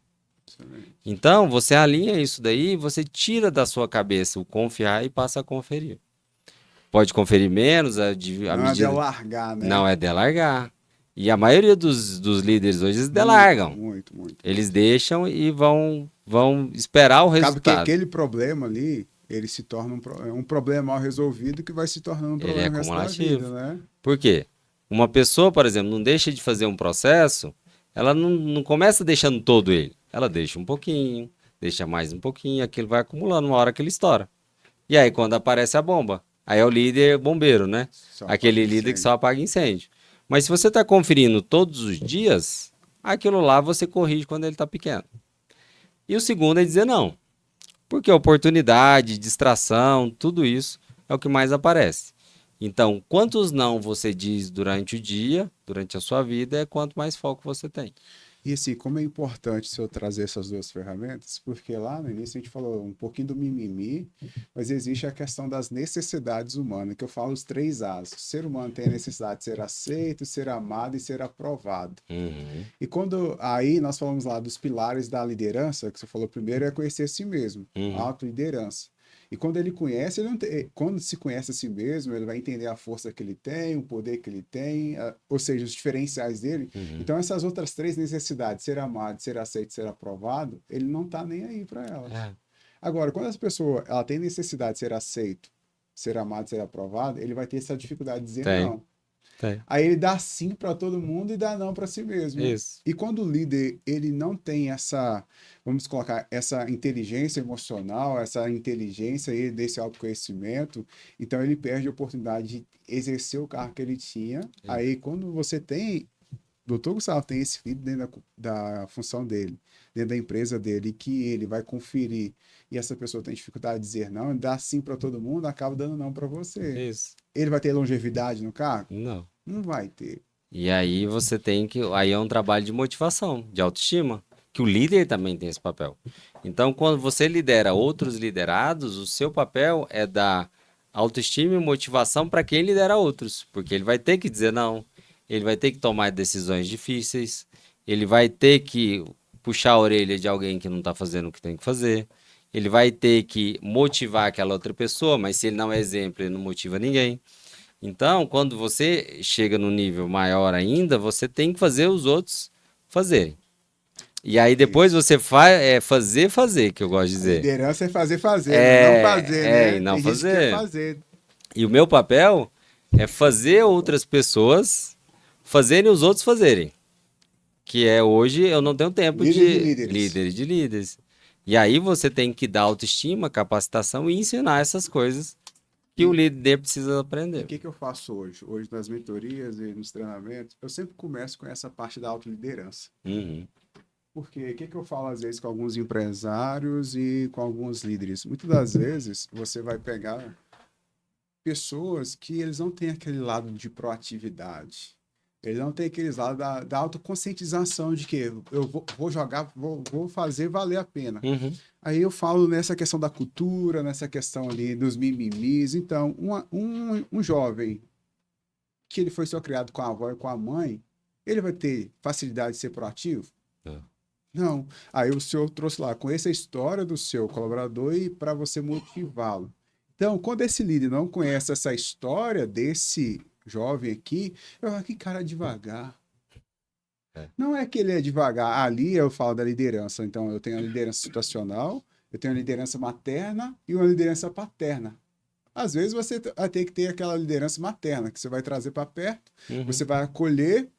Então, você alinha isso daí, você tira da sua cabeça o confiar e passa a conferir. Pode conferir menos, Não é de largar, né? Não é delargar. E a maioria dos líderes hoje, eles delargam. Muito. Eles deixam e vão esperar o resultado. Acaba que aquele problema ali, ele se torna um problema mal resolvido que vai se tornando um problema Ele é no resto da vida, né? Por quê? Uma pessoa, por exemplo, não deixa de fazer um processo, ela não começa deixando todo ele. Ela deixa um pouquinho, deixa mais um pouquinho, aquilo vai acumulando uma hora que ele estoura. E aí, quando aparece a bomba, aí é o líder bombeiro, né? Aquele líder que só apaga incêndio. Mas se você está conferindo todos os dias, aquilo lá você corrige quando ele está pequeno. E o segundo é dizer não. Porque oportunidade, distração, tudo isso é o que mais aparece. Então, quantos não você diz durante o dia, durante a sua vida, é quanto mais foco você tem. E assim, como é importante se eu trazer essas duas ferramentas, porque lá no início a gente falou um pouquinho do mimimi, mas existe a questão das necessidades humanas, que eu falo os 3 As. O ser humano tem a necessidade de ser aceito, ser amado e ser aprovado. E quando aí nós falamos lá dos pilares da liderança, que você falou primeiro, é conhecer a si mesmo, autoliderança. E quando ele conhece, quando se conhece a si mesmo, ele vai entender a força que ele tem, o poder que ele tem, ou seja, os diferenciais dele. Então, essas outras 3 necessidades, ser amado, ser aceito, ser aprovado, ele não está nem aí para elas. Agora, quando essa pessoa ela tem necessidade de ser aceito, ser amado, ser aprovado, ele vai ter essa dificuldade de dizer não. Aí ele dá sim para todo mundo e dá não para si mesmo. Isso. E quando o líder ele não tem essa, vamos colocar, essa inteligência emocional, essa inteligência desse autoconhecimento, então ele perde a oportunidade de exercer o cargo que ele tinha. Aí quando você tem, doutor Gustavo tem esse líder dentro da função dele, dentro da empresa dele, que ele vai conferir e essa pessoa tem dificuldade de dizer não, dá sim para todo mundo, acaba dando não para você. Isso. Ele vai ter longevidade no cargo? Não. Não vai ter. E aí você tem que. Aí é um trabalho de motivação, de autoestima, que o líder também tem esse papel. Então, quando você lidera outros liderados, o seu papel é dar autoestima e motivação para quem lidera outros, porque ele vai ter que dizer não, ele vai ter que tomar decisões difíceis, ele vai ter que puxar a orelha de alguém que não está fazendo o que tem que fazer, ele vai ter que motivar aquela outra pessoa, mas se ele não é exemplo, ele não motiva ninguém. Então, quando você chega no nível maior ainda, você tem que fazer os outros fazerem. E aí depois você faz fazer, que eu gosto de dizer. Liderança é fazer, não fazer, né? E não Tem fazer. gente que quer fazer. E o meu papel é fazer outras pessoas fazerem os outros fazerem. Que é hoje eu não tenho tempo líderes de líderes. E aí você tem que dar autoestima, capacitação e ensinar essas coisas que o líder precisa aprender. O que eu faço hoje? Hoje nas mentorias e nos treinamentos, eu sempre começo com essa parte da autoliderança. Porque o que eu falo às vezes com alguns empresários e com alguns líderes? Muitas das vezes você vai pegar pessoas que eles não têm aquele lado de proatividade. Eles não têm aqueles lados da autoconscientização de que eu vou jogar, vou fazer valer a pena. Aí eu falo nessa questão da cultura, nessa questão ali dos mimimis. Então, um jovem que ele foi só criado com a avó e com a mãe, ele vai ter facilidade de ser proativo? Não. Aí o senhor trouxe lá, conheça a história do seu colaborador e para você motivá-lo. Então, quando esse líder não conhece essa história desse jovem aqui, eu falo, que cara devagar. Não é que ele é devagar. Ali eu falo da liderança. Então, eu tenho a liderança situacional, eu tenho a liderança materna e uma liderança paterna. Às vezes você vai ter que ter aquela liderança materna que você vai trazer para perto, Uhum, você vai acolher,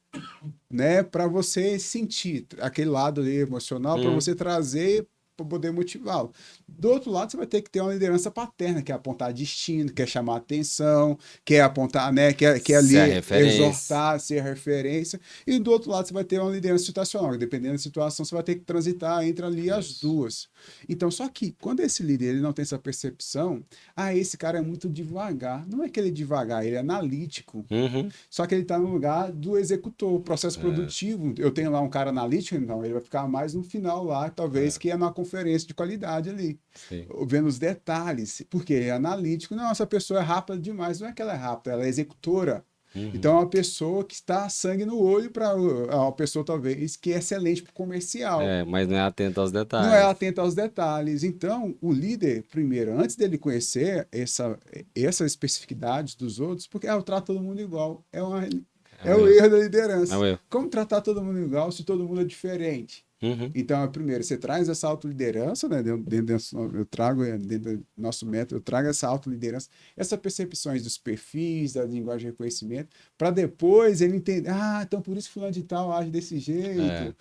né, para você sentir aquele lado ali emocional, para uhum. você trazer para poder motivá-lo. Do outro lado, você vai ter que ter uma liderança paterna, que é apontar destino, que é chamar atenção, que é apontar, né, que é Se a ali referência. exortar, ser referência. E do outro lado, você vai ter uma liderança situacional, e dependendo da situação, você vai ter que transitar entre ali as Isso. duas. Então, só que quando esse líder ele não tem essa percepção, esse cara é muito devagar. Não é que ele é devagar, ele é analítico. Uhum. Só que ele está no lugar do executor, processo É, produtivo. Eu tenho lá um cara analítico, então ele vai ficar mais no final lá, talvez é, que é numa conferência de qualidade ali, sim. vendo os detalhes, porque ele é analítico. Não, essa pessoa é rápida demais, não é que ela é rápida, ela é executora. Então Uhum. é uma pessoa que está sangue no olho para uma pessoa talvez que é excelente para o comercial. É, mas não é atento aos Não é detalhes. atento aos detalhes. Então, o líder, primeiro, antes dele conhecer essas especificidades dos outros, porque eu trato todo mundo igual. É É o o erro. erro da É o liderança. erro. Como tratar todo mundo igual se todo mundo é diferente? Uhum. Então, primeiro, você traz essa autoliderança, né? Eu trago, dentro do nosso método, eu trago essa autoliderança, essas percepções dos perfis, da linguagem de reconhecimento, para depois ele entender, então por isso que fulano de tal age desse É. jeito.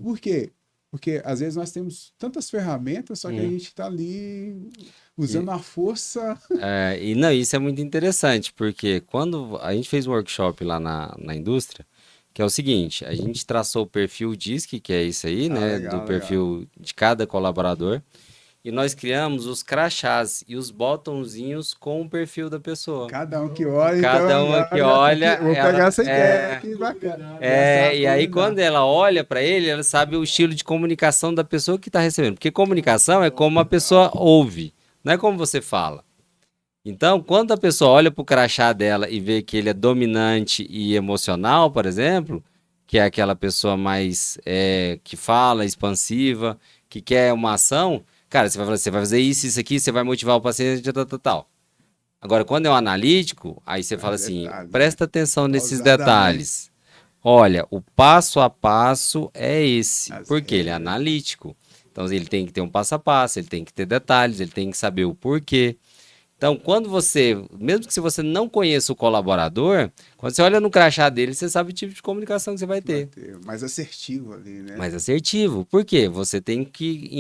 Por quê? Porque às vezes nós temos tantas ferramentas, só que a Uhum. gente está ali E, usando a força. e não, isso é muito interessante, porque quando a gente fez um workshop lá na indústria, que é o seguinte, a gente traçou o perfil DISC, que é isso aí, né, do Legal, legal. perfil de cada colaborador, e nós criamos os crachás e os botãozinhos com o perfil da pessoa. Cada um que olha, Cada então, uma que já tá olha, aqui, vou pegar ela essa ideia, é, que bacana. Já sabe e aí combinar. quando ela olha para ele, ela sabe o estilo de comunicação da pessoa que está recebendo, porque comunicação é como a pessoa ouve, não é como você fala. Então, quando a pessoa olha para o crachá dela e vê que ele é dominante e emocional, por exemplo, que é aquela pessoa mais que fala, expansiva, que quer uma ação, cara, você vai fazer isso aqui, você vai motivar o paciente, tal, tal, tal. Agora, quando é um analítico, aí você Mais fala assim, detalhes, né? presta atenção nesses Pausadamente. detalhes. Olha, o passo a passo é esse, As porque ele é regras. analítico. Então, ele tem que ter um passo a passo, ele tem que ter detalhes, ele tem que saber o porquê. Então, quando você, mesmo que se você não conheça o colaborador, quando você olha no crachá dele, você sabe o tipo de comunicação que você vai Que vai ter. ter mais assertivo ali, né? Mais assertivo. Por quê? Você tem que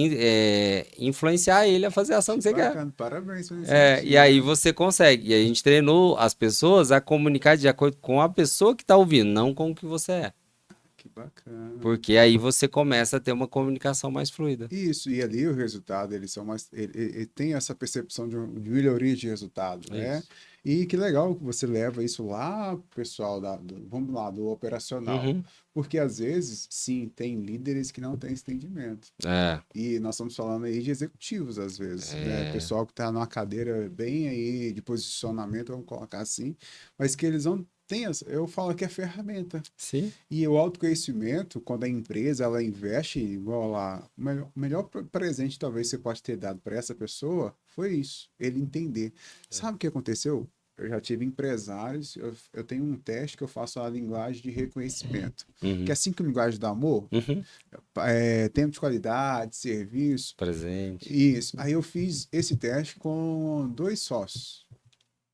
influenciar ele a fazer a ação Que que você quer. bacana. Parabéns pela E aí iniciativa. você consegue. E aí a gente treinou as pessoas a comunicar de acordo com a pessoa que está ouvindo, não com o que você é. Que bacana. Porque aí você começa a ter uma comunicação mais fluida. Isso, e ali o resultado, eles são mais. Ele tem essa percepção de melhoria de resultado, É né? isso. E que legal que você leva isso lá, pro pessoal, vamos lá, do operacional. Uhum. Porque às vezes, sim, tem líderes que não têm esse entendimento. É, E nós estamos falando aí de executivos, às vezes, né? Pessoal que está numa cadeira bem aí de posicionamento, vamos colocar assim, mas que eles não têm, eu falo que é ferramenta. sim. E o autoconhecimento, quando a empresa ela investe, igual lá, o melhor presente talvez você pode ter dado para essa pessoa foi isso, ele entender. Sabe o que aconteceu? Eu já tive empresários, eu tenho um teste que eu faço a linguagem de reconhecimento, que Uhum. é 5 linguagens do amor, Uhum. tempo de qualidade, serviço, Presente. isso. Aí eu fiz esse teste com 2 sócios,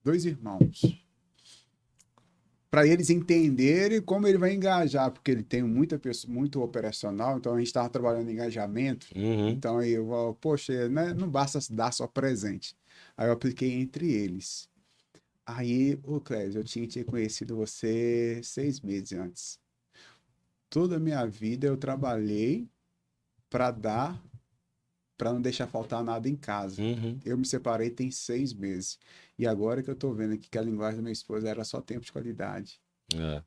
2 irmãos, para eles entenderem como ele vai engajar, porque ele tem muita pessoa, muito operacional, então a gente estava trabalhando em engajamento. Uhum. Então aí eu falo, poxa, né, não basta dar só presente. Aí eu apliquei entre eles. Aí, ô Clésio, eu tinha conhecido você 6 meses antes. Toda a minha vida eu trabalhei para dar, para não deixar faltar nada em casa. Uhum. Eu me separei tem 6 meses. E agora que eu tô vendo aqui que a linguagem da minha esposa era só tempo de qualidade. É.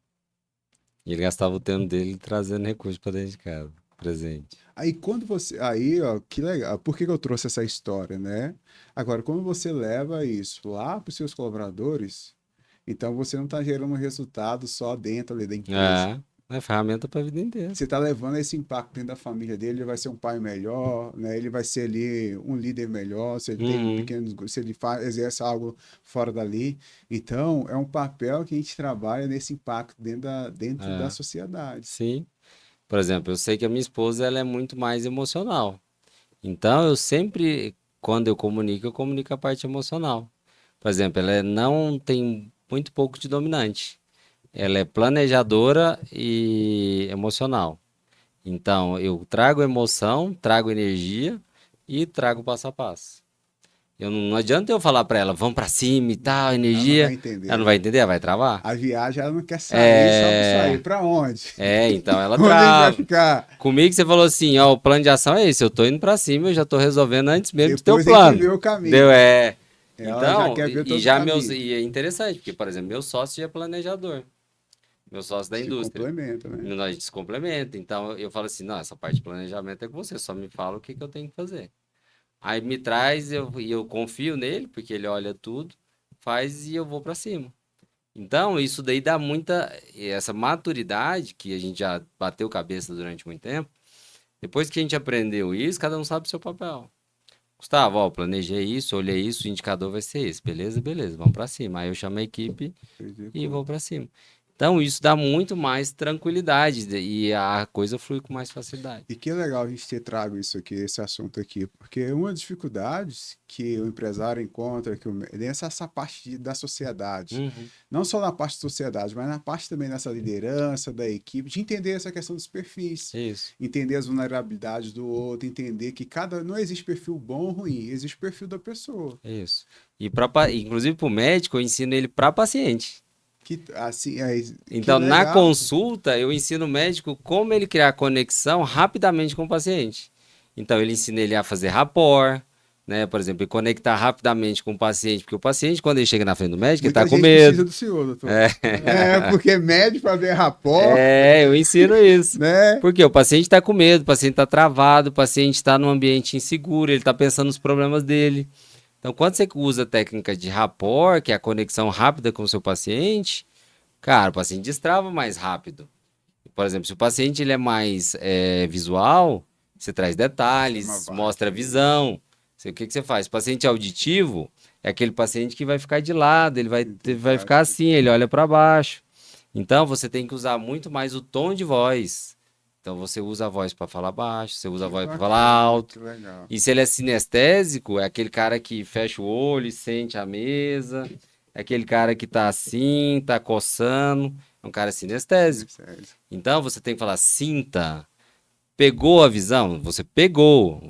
E ele gastava o tempo dele trazendo recursos para dentro de casa. Presente. Aí quando você. Aí, ó, que legal. Por que que eu trouxe essa história, né? Agora, quando você leva isso lá para os seus colaboradores, então você não está gerando um resultado só dentro ali da empresa. É ferramenta para a vida inteira. Você está levando esse impacto dentro da família dele, ele vai ser um pai melhor, né? Ele vai ser ali um líder melhor, se ele tem Uhum. pequenos, se ele exerce algo fora dali. Então, é um papel que a gente trabalha nesse impacto dentro da É. sociedade. Sim. Por exemplo, eu sei que a minha esposa ela é muito mais emocional. Então, eu sempre, quando eu comunico a parte emocional. Por exemplo, não tem muito pouco de dominante. Ela é planejadora e emocional. Então, eu trago emoção, trago energia e trago passo a passo. Não adianta eu falar para ela, vamos para cima e tal, Ela não vai energia. Ela entender, não vai né? entender, ela vai travar. A viagem, ela não quer sair só para sair. É, Para onde? então ela Onde a gente vai trava. ficar? Comigo você falou assim, ó, o plano de ação é esse, eu tô indo para cima, eu já tô resolvendo antes mesmo do teu Depois a gente vê plano. o Deu, caminho. é. Ela já Então, quer ver e todo o já meus, caminho. e é interessante, porque, por exemplo, meu sócio é planejador, meu sócio da Se indústria. complementa, né? A gente se complementa. Então eu falo assim, não, essa parte de planejamento é com você, só me fala o que que eu tenho que fazer. Aí me traz e eu confio nele, porque ele olha tudo, faz e eu vou para cima. Então, isso daí dá muita, essa maturidade que a gente já bateu cabeça durante muito tempo. Depois que a gente aprendeu isso, cada um sabe o seu papel. Gustavo, ó, planejei isso, olhei isso, o indicador vai ser esse. Beleza, beleza, vamos para cima. Aí eu chamo a equipe e vou para cima. Então, isso dá muito mais tranquilidade e a coisa flui com mais facilidade. E que legal a gente ter trago isso aqui, esse assunto aqui, porque uma das dificuldades que o empresário encontra, essa parte da sociedade, Uhum, não só na parte da sociedade, mas na parte também dessa liderança, da equipe, de entender essa questão dos perfis, isso, entender as vulnerabilidades do outro, entender que não existe perfil bom ou ruim, existe perfil da pessoa. isso. E inclusive para o médico, eu ensino ele para paciente. Que, assim, que Então, na legal. consulta, eu ensino o médico como ele criar conexão rapidamente com o paciente. Então, ele ensina ele a fazer rapport, né? Por exemplo, ele conectar rapidamente com o paciente, porque o paciente, quando ele chega na frente do médico, ele tá Muita com gente precisa medo. do senhor, doutor. É, Porque mede para ver rapport, eu ensino isso. né? Porque o paciente está com medo, o paciente está travado, o paciente está num ambiente inseguro, ele está pensando nos problemas dele. Então, quando você usa a técnica de rapport, que é a conexão rápida com o seu paciente, cara, o paciente destrava mais rápido. Por exemplo, se o paciente ele é mais visual, você traz Chama detalhes, mostra a baixo. visão. O que que você faz? O paciente auditivo é aquele paciente que vai ficar de lado, vai ficar assim, ele olha para baixo. Então, você tem que usar muito mais o tom de voz. Então, você usa a voz para falar baixo, você usa a Que voz para falar bacana, alto. que legal. E se ele é sinestésico, é aquele cara que fecha o olho e sente a mesa. É aquele cara que tá assim, tá coçando. É um cara sinestésico. Então você tem que falar, sinta. Pegou a visão? Você pegou.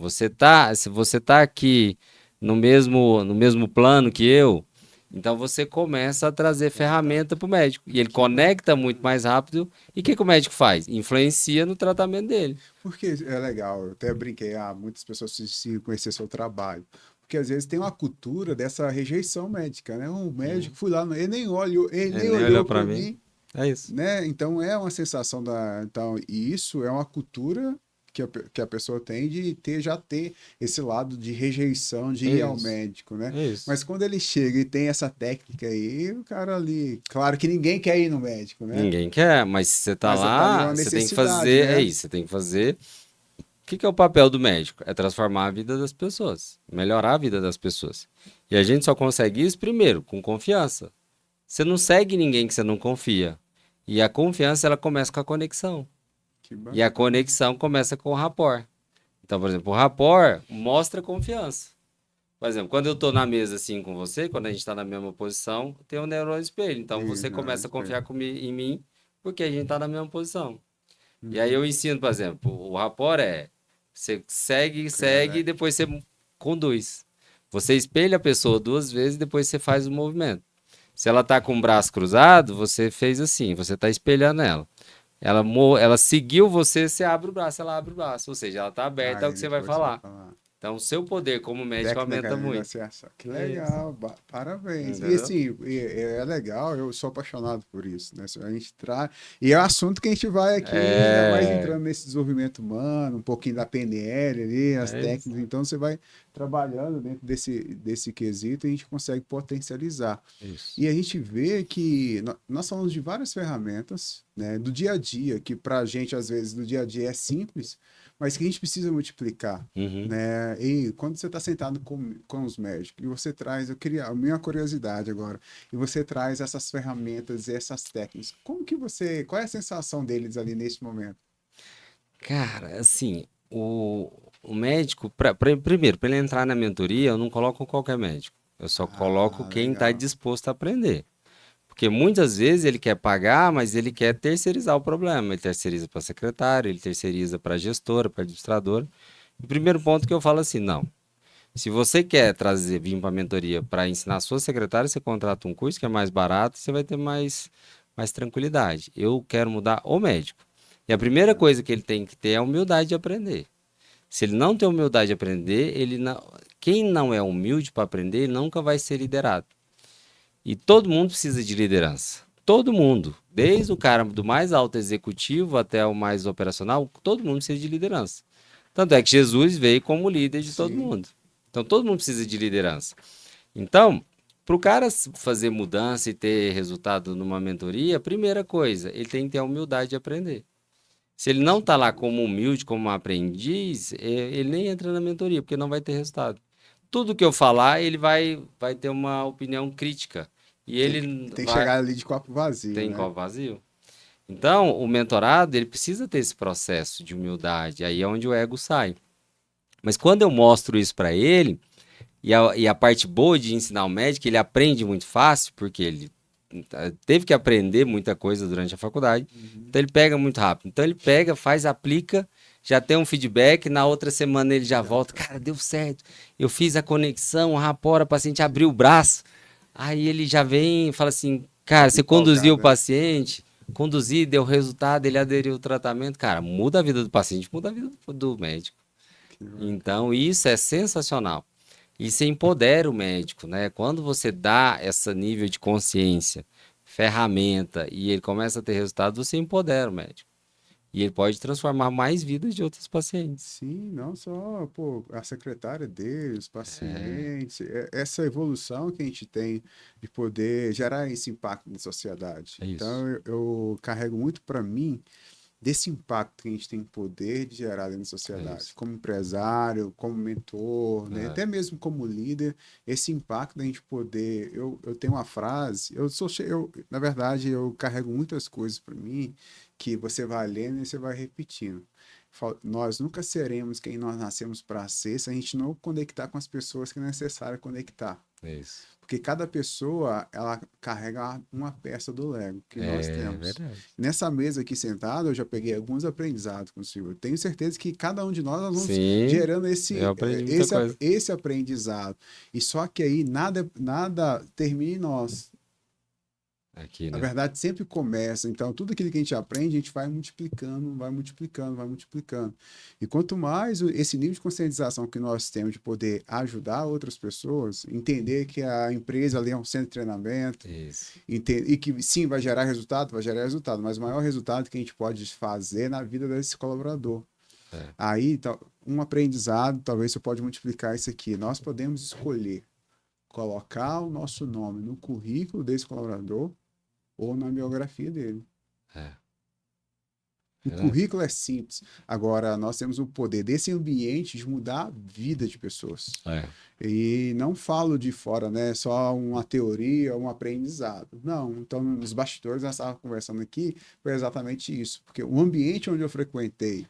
Se você tá aqui no mesmo plano que eu, então você começa a trazer ferramenta para o médico. E ele Que conecta muito bacana. mais rápido. E o que que o médico faz? Influencia no tratamento dele. Porque é legal, eu até brinquei, muitas pessoas se conhecer seu trabalho. Porque às vezes tem uma cultura dessa rejeição médica, né? Um médico fui lá, ele nem olhou, ele Ele nem nem olhou olhou para para mim. mim, É isso. né? Então é uma sensação e isso é uma cultura que a pessoa tem de já ter esse lado de rejeição de ir ao Isso. médico, né? É isso. Mas quando ele chega e tem essa técnica aí, o cara ali, claro que ninguém quer ir no médico, né? Ninguém quer, mas se você tá Mas tá ali lá, uma você tem que necessidade, fazer, é né? isso, você tem que fazer. O que que é o papel do médico? É transformar a vida das pessoas, melhorar a vida das pessoas. E a gente só consegue isso primeiro, com confiança. Você não segue ninguém que você não confia. E a confiança, ela começa com a conexão. Que E a bacana. conexão começa com o rapport. Então, por exemplo, o rapport mostra confiança. Por exemplo, quando eu tô na mesa assim com você, quando a gente tá na mesma posição, tem um neurônio espelho. Então, você começa a confiar em mim porque a gente tá na mesma posição. E aí Uhum. eu ensino, por exemplo, o rapport você segue, segue e Cara, depois você conduz. Você espelha a pessoa duas vezes e depois você faz o movimento. Se ela tá com o braço cruzado, você fez assim, você tá espelhando ela. Ela seguiu você, você abre o braço, ela abre o braço. Ou seja, ela tá aberta ao aí que você vai depois você vai falar. falar. Então, o seu poder como médico Técnica aumenta de muito. negociação. Que É isso. legal, parabéns. E Entendeu? assim, é legal, eu sou apaixonado por isso, né? A gente traz. E é um assunto que a gente vai aqui, ainda mais É, entrando nesse desenvolvimento humano, um pouquinho da PNL ali, as é isso. técnicas. Então você vai trabalhando dentro desse quesito e a gente consegue potencializar. Isso. E a gente vê que nós falamos de várias ferramentas, né, do dia a dia, que para a gente, às vezes, do dia a dia é simples, mas que a gente precisa multiplicar. Uhum. Né? E quando você está sentado com os médicos e você traz, eu queria, a minha curiosidade agora, e você traz essas ferramentas, essas técnicas, qual é a sensação deles ali nesse momento? Cara, assim, o médico, primeiro, para ele entrar na mentoria, eu não coloco qualquer médico. Eu só coloco quem está Legal. disposto a aprender. Porque muitas vezes ele quer pagar, mas ele quer terceirizar o problema. Ele terceiriza para secretário, ele terceiriza para gestora, para administradora. O primeiro ponto que eu falo assim, não. Se você quer trazer, vir para a mentoria para ensinar a sua secretária, você contrata um curso que é mais barato, você vai ter mais tranquilidade. Eu quero mudar o médico. E a primeira coisa que ele tem que ter é a humildade de aprender. Se ele não tem humildade de aprender, quem não é humilde para aprender, ele nunca vai ser liderado. E todo mundo precisa de liderança. Todo mundo. Desde o cara do mais alto executivo até o mais operacional, todo mundo precisa de liderança. Tanto é que Jesus veio como líder de todo Sim. mundo. Então todo mundo precisa de liderança. Então, para o cara fazer mudança e ter resultado numa mentoria, a primeira coisa, ele tem que ter a humildade de aprender. Se ele não está lá como humilde, como aprendiz, ele nem entra na mentoria, porque não vai ter resultado. Tudo que eu falar, ele vai ter uma opinião crítica. E ele Tem que vai chegar ali de copo vazio, ter né? copo vazio. Então, o mentorado, ele precisa ter esse processo de humildade. Aí é onde o ego sai. Mas quando eu mostro isso para ele, e a parte boa de ensinar o médico, ele aprende muito fácil, porque ele teve que aprender muita coisa durante a faculdade, Uhum. então ele pega muito rápido. Então ele pega, faz, aplica, já tem um feedback, na outra semana ele já Já volta, cara, deu certo, eu fiz a conexão, a rapora, o paciente abriu o braço, aí ele já vem e fala assim, cara, você conduziu o empolgado, né? paciente, conduzi, deu resultado, ele aderiu ao tratamento, cara, muda a vida do paciente, muda a vida do médico. Que bacana. Então isso é sensacional. E você empodera o médico, né? Quando você dá esse nível de consciência, ferramenta, e ele começa a ter resultado, você empodera o médico. E ele pode transformar mais vidas de outros pacientes. Sim, não só, pô, a secretária dele, os É, pacientes, essa evolução que a gente tem de poder gerar esse impacto na sociedade. é isso. Então, eu carrego muito para mim desse impacto que a gente tem poder de gerar dentro da É sociedade, isso. como empresário, como mentor, né? É, Até mesmo como líder, esse impacto da gente poder. Eu tenho uma frase, na verdade, eu carrego muitas coisas para mim que você vai lendo e você vai repetindo. Nós nunca seremos quem nós nascemos para ser se a gente não conectar com as pessoas que é necessário conectar. é isso. Porque cada pessoa, ela carrega uma peça do Lego que nós É temos. verdade. Nessa mesa aqui sentado, eu já peguei alguns aprendizados com o senhor. Tenho certeza que cada um de nós vamos Sim, gerando eu aprendi muita coisa. esse aprendizado. E só que aí nada termina em nós. Aqui, Na né? verdade, sempre começa. Então, tudo aquilo que a gente aprende, a gente vai multiplicando, vai multiplicando, vai multiplicando. E quanto mais esse nível de conscientização que nós temos de poder ajudar outras pessoas, entender que a empresa ali é um centro de treinamento, Isso. e que sim, vai gerar resultado, mas o maior resultado que a gente pode fazer na vida desse colaborador. É, Aí, um aprendizado, talvez você pode multiplicar isso aqui. Nós podemos escolher colocar o nosso nome no currículo desse colaborador ou na biografia dele. é, O verdade. currículo é simples. Agora, nós temos o poder desse ambiente de mudar a vida de pessoas. É, E não falo de fora, né? Só uma teoria, um aprendizado. Não. Então, nos bastidores, nós estávamos conversando aqui, foi exatamente isso. Porque o ambiente onde eu frequentei,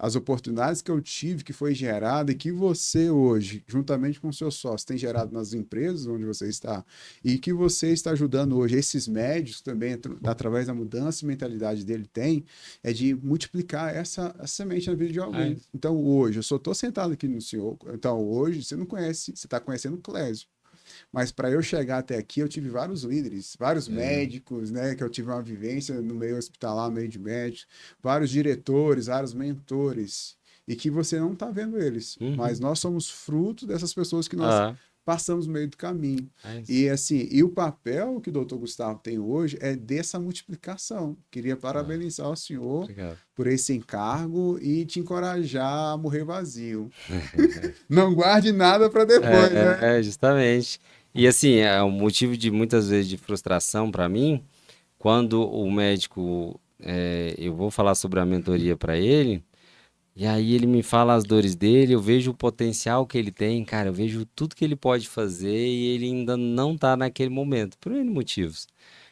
as oportunidades que eu tive, que foi gerada e que você hoje, juntamente com o seu sócio, tem gerado nas empresas onde você está e que você está ajudando hoje, esses médicos também, através da mudança de mentalidade dele tem, é de multiplicar essa semente na vida de é, alguém. Então, hoje, eu só estou sentado aqui no senhor, então hoje, você não conhece, você está conhecendo o Clésio. Mas para eu chegar até aqui, eu tive vários líderes, vários é. médicos, né? Que eu tive uma vivência no meio hospitalar, meio de médico, vários diretores, vários mentores, e que você não está vendo eles. Mas Uhum. nós somos fruto dessas pessoas que nós Ah, passamos no meio do caminho. é isso. E assim, e o papel que o doutor Gustavo tem hoje é dessa multiplicação. Queria Ah, parabenizar o senhor obrigado. por esse encargo e te encorajar a morrer vazio. Não guarde nada para depois, né? Justamente. E assim, é um motivo de muitas vezes de frustração para mim, quando o médico, eu vou falar sobre a mentoria para ele, e aí ele me fala as dores dele, eu vejo o potencial que ele tem, cara, eu vejo tudo que ele pode fazer e ele ainda não tá naquele momento, por N motivos.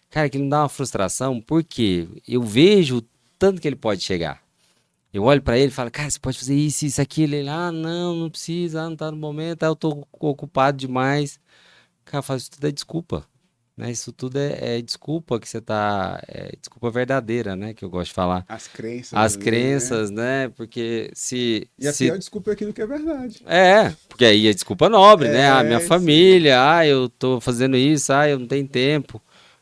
Cara, que me dá uma frustração, porque eu vejo o tanto que ele pode chegar. Eu olho pra ele e falo, cara, você pode fazer isso, isso, aquilo. Ele, não precisa, não tá no momento, eu tô ocupado demais. Cara, fala, isso tudo é desculpa, né? Isso tudo é desculpa que você tá... É desculpa verdadeira, né? Que eu gosto de falar. As crenças As ali, né? crenças, né? Porque E a pior desculpa é aquilo que é verdade. porque aí é desculpa nobre, né? Ah, minha Sim. família, eu tô fazendo isso, eu não tenho tempo.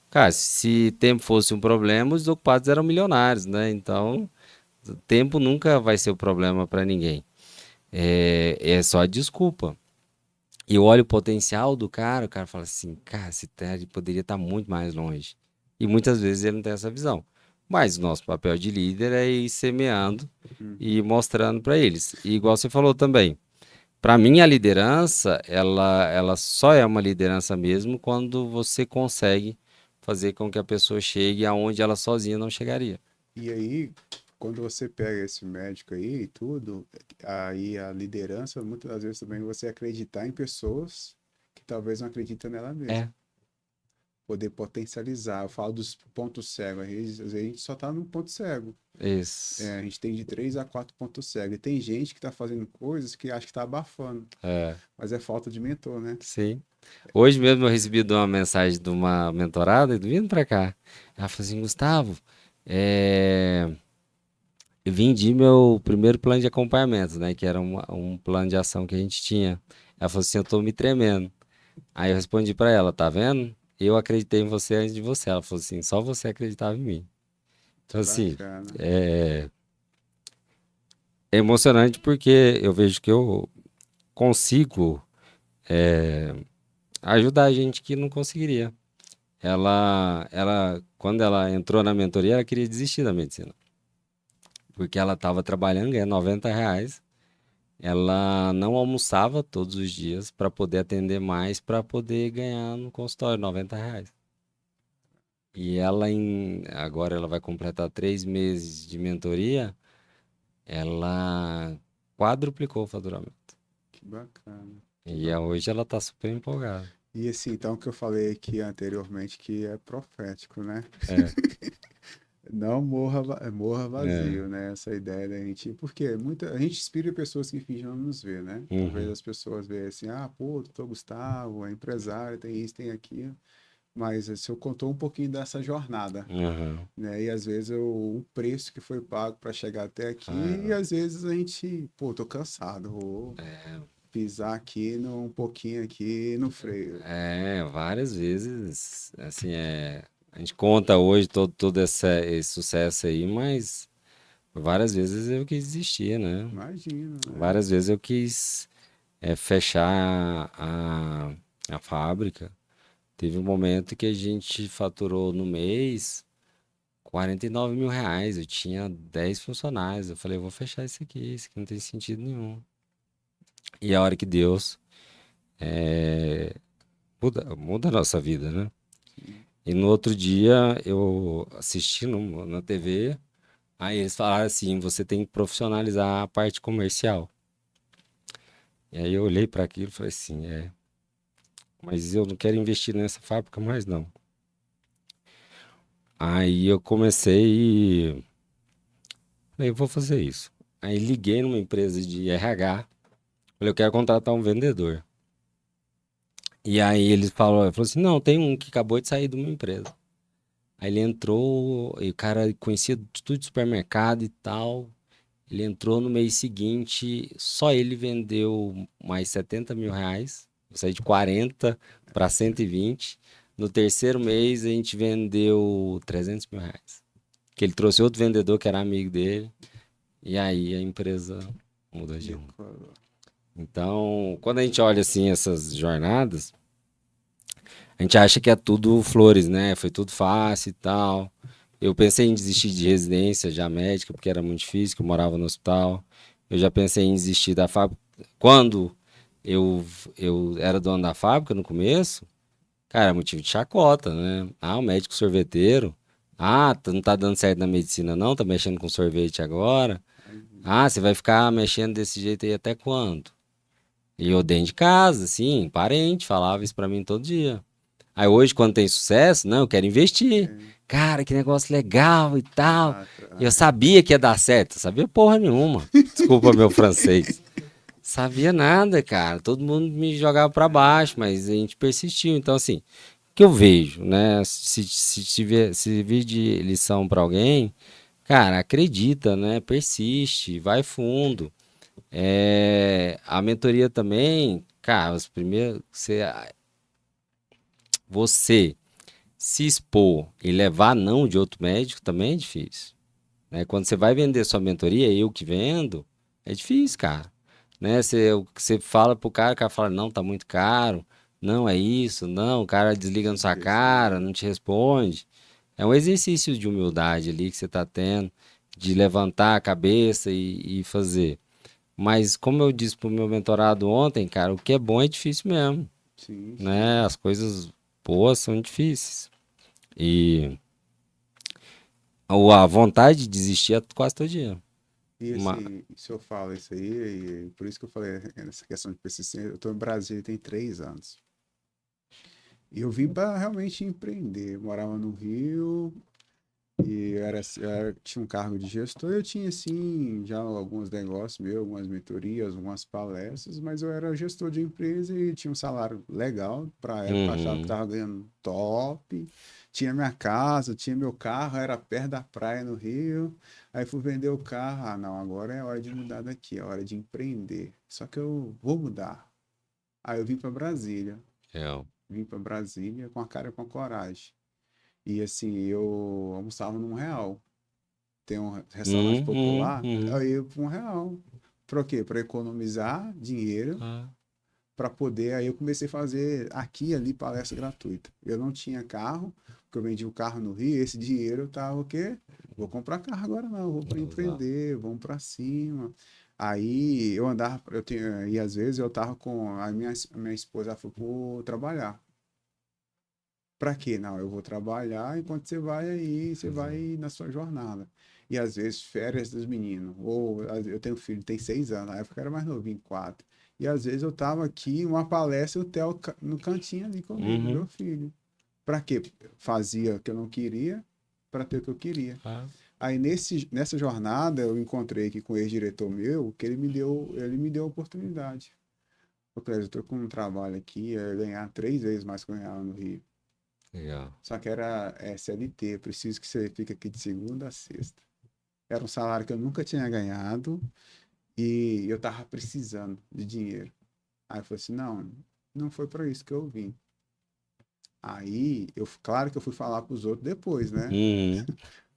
Cara, se tempo fosse um problema, os ocupados eram milionários, né? Então, o tempo nunca vai ser o problema para ninguém. É só a desculpa. E eu olho o potencial do cara, o cara fala assim, cara, esse cara poderia estar muito mais longe. E muitas vezes ele não tem essa visão. Mas o nosso papel de líder é ir semeando e Uhum. mostrando para eles. E igual você falou também, para mim a liderança, ela só é uma liderança mesmo quando você consegue fazer com que a pessoa chegue aonde ela sozinha não chegaria. E aí, quando você pega esse médico aí e tudo, aí a liderança, muitas das vezes também você acreditar em pessoas que talvez não acreditem nela mesma. É, Poder potencializar. Eu falo dos pontos cegos. Às vezes a gente só tá num ponto cego. isso. A gente tem de 3 a 4 pontos cegos. E tem gente que tá fazendo coisas que acha que tá abafando. É, Mas é falta de mentor, né? sim. Hoje mesmo eu recebi de uma mensagem de uma mentorada, vindo pra cá. Ela falou assim, Gustavo, eu vendi meu primeiro plano de acompanhamento, né? Que era um plano de ação que a gente tinha. Ela falou assim, eu tô me tremendo. Aí eu respondi pra ela, tá vendo? Eu acreditei em você antes de você. Ela falou assim, só você acreditava em mim. Então, assim, Bacana. é emocionante porque eu vejo que eu consigo ajudar a gente que não conseguiria. Quando ela entrou na mentoria, ela queria desistir da medicina. Porque ela estava trabalhando, ganhando R$ 90. Ela não almoçava todos os dias para poder atender mais, para poder ganhar no consultório R$ 90. E agora ela vai completar 3 meses de mentoria, ela quadruplicou o faturamento. Que bacana. Que E bacana. hoje ela está super empolgada. E assim, então, o que eu falei aqui anteriormente, que é profético, né? É, Não morra, morra é. vazio, né? Essa ideia da gente. Porque a gente inspira pessoas que fingem não nos ver, né? Talvez Uhum, as pessoas vejam assim, ah, pô, doutor Gustavo, é empresário, tem isso, tem aquilo. Mas se eu contou um pouquinho dessa jornada, uhum. né? E às vezes o preço que foi pago para chegar até aqui, e Ah, às vezes a gente, pô, tô cansado, vou pisar aqui um pouquinho aqui no freio. várias vezes, assim, a gente conta hoje todo esse sucesso aí, mas várias vezes eu quis desistir, né? Imagino, né? Várias vezes eu quis fechar a fábrica. Teve um momento que a gente faturou no mês R$ 49.000. Eu tinha 10 funcionários. Eu falei, eu vou fechar isso aqui não tem sentido nenhum. E a hora que Deus muda a nossa vida, né? E no outro dia eu assisti na TV, aí eles falaram assim, você tem que profissionalizar a parte comercial. E aí eu olhei para aquilo e falei assim, mas eu não quero investir nessa fábrica mais não. Aí eu comecei, falei, eu vou fazer isso. Aí liguei numa empresa de RH, falei, eu quero contratar um vendedor. E aí ele falou assim, não, tem um que acabou de sair de uma empresa. Aí ele entrou, e o cara conhecia de tudo de supermercado e tal. Ele entrou no mês seguinte, só ele vendeu mais R$ 70.000. Eu saí de 40 para 120. No terceiro mês a gente vendeu R$ 300.000. Que ele trouxe outro vendedor que era amigo dele. E aí a empresa mudou de rumo. Decolou. Então, quando a gente olha assim essas jornadas, a gente acha que é tudo flores, né? Foi tudo fácil e tal. Eu pensei em desistir de residência já médica, porque era muito difícil, que eu morava no hospital. Eu já pensei em desistir da fábrica. Quando eu, eu era dono da fábrica no começo, cara, era motivo de chacota, né? Ah, o médico sorveteiro. Ah, não tá dando certo na medicina, não? Tá mexendo com sorvete agora? Aí, Ah, você vai ficar mexendo desse jeito aí até quando? E eu dentro de casa, assim, parente, falava isso pra mim todo dia. Aí hoje, quando tem sucesso, não, eu quero investir. é, Cara, que negócio legal e tal. exato. Eu sabia que ia dar certo, sabia porra nenhuma. Desculpa meu francês. sabia nada, cara. Todo mundo me jogava pra baixo, mas a gente persistiu. Então, assim, o que eu vejo, né? Se vir de lição pra alguém, cara, acredita, né? Persiste, vai fundo. A mentoria também, cara, os primeiros, você se expor e levar não de outro médico também é difícil, né? Quando você vai vender sua mentoria, eu que vendo, é difícil, cara, né? Você fala pro cara, o cara fala, não, tá muito caro, não é isso, não, o cara desliga na Não sua cara, responde. não te responde. É um exercício de humildade ali que você tá tendo, de levantar a cabeça e fazer. Mas como eu disse pro meu mentorado ontem, cara, o que é bom é difícil mesmo, Sim, né? sim. As coisas boas são difíceis. E a vontade de desistir é quase todo dia. E Uma... assim, se eu falo isso aí, e por isso que eu falei essa questão de persistência, eu estou em Brasília tem 3 anos. E eu vim para realmente empreender. Eu morava no Rio e tinha um cargo de gestor. Eu tinha, assim, já alguns negócios meus, algumas mentorias, algumas palestras, mas eu era gestor de empresa e tinha um salário legal para a época. Eu achava que Uhum, estava ganhando top. Tinha minha casa, tinha meu carro, era perto da praia no Rio. Aí fui vender o carro. Ah, não, agora é hora de mudar daqui, é hora de empreender. Só que eu vou mudar. Aí eu vim para Brasília. é. Vim para Brasília com a cara e com a coragem. E assim, eu almoçava num real. Tem um restaurante popular, Uhum. aí eu por R$ 1. Para quê? Para economizar dinheiro, Ah, para poder. Aí eu comecei a fazer aqui e ali palestra gratuita. Eu não tinha carro, porque eu vendi o carro no Rio, esse dinheiro eu tava o quê? Vou comprar carro agora não, vou para vou usar. empreender, vamos para cima. Aí eu andava, e às vezes eu tava com a minha esposa, ela foi por trabalhar. Para quê? Não, eu vou trabalhar enquanto você vai aí, você Fazer. vai na sua jornada. E às vezes férias dos meninos. Ou eu tenho um filho, tem 6 anos, na época eu era mais novinho, 4. E às vezes eu tava aqui, uma palestra, o Theo no cantinho ali comigo, meu Uhum. filho. Para quê? Fazia o que eu não queria, para ter o que eu queria. Ah, Aí nessa jornada eu encontrei aqui com o ex-diretor meu, que ele me deu a oportunidade. Eu falei, eu estou com um trabalho aqui, eu ia ganhar 3 vezes mais que eu ganhava no Rio. legal. Só que era CLT, preciso que você fique aqui de segunda a sexta. Era um salário que eu nunca tinha ganhado e eu tava precisando de dinheiro. Aí eu falei assim, não, não foi para isso que eu vim. Aí, claro que eu fui falar para os outros depois, né? Uhum.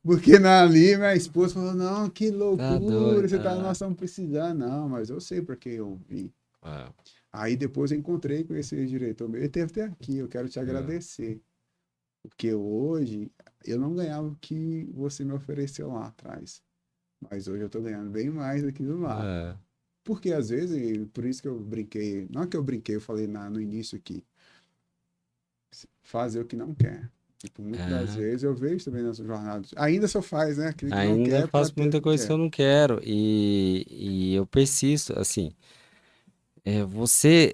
Porque ali minha esposa falou, não, que Tá loucura, doido. nós estamos precisando. Não, mas eu sei porque eu vim. Ah, Aí depois eu encontrei com esse diretor meu, ele teve até aqui, eu quero te legal. agradecer. Porque hoje eu não ganhava o que você me ofereceu lá atrás. Mas hoje eu estou ganhando bem mais do que do lá. É. Porque às vezes, e por isso que eu brinquei, não é que eu brinquei, eu falei no início aqui, fazer o que não quer. Tipo, muitas das É. vezes eu vejo também nessas jornadas. Ainda só faz, né? Aquilo que não Ainda quer para faço ter o muita que coisa que eu quer. não quero e eu persisto, assim, você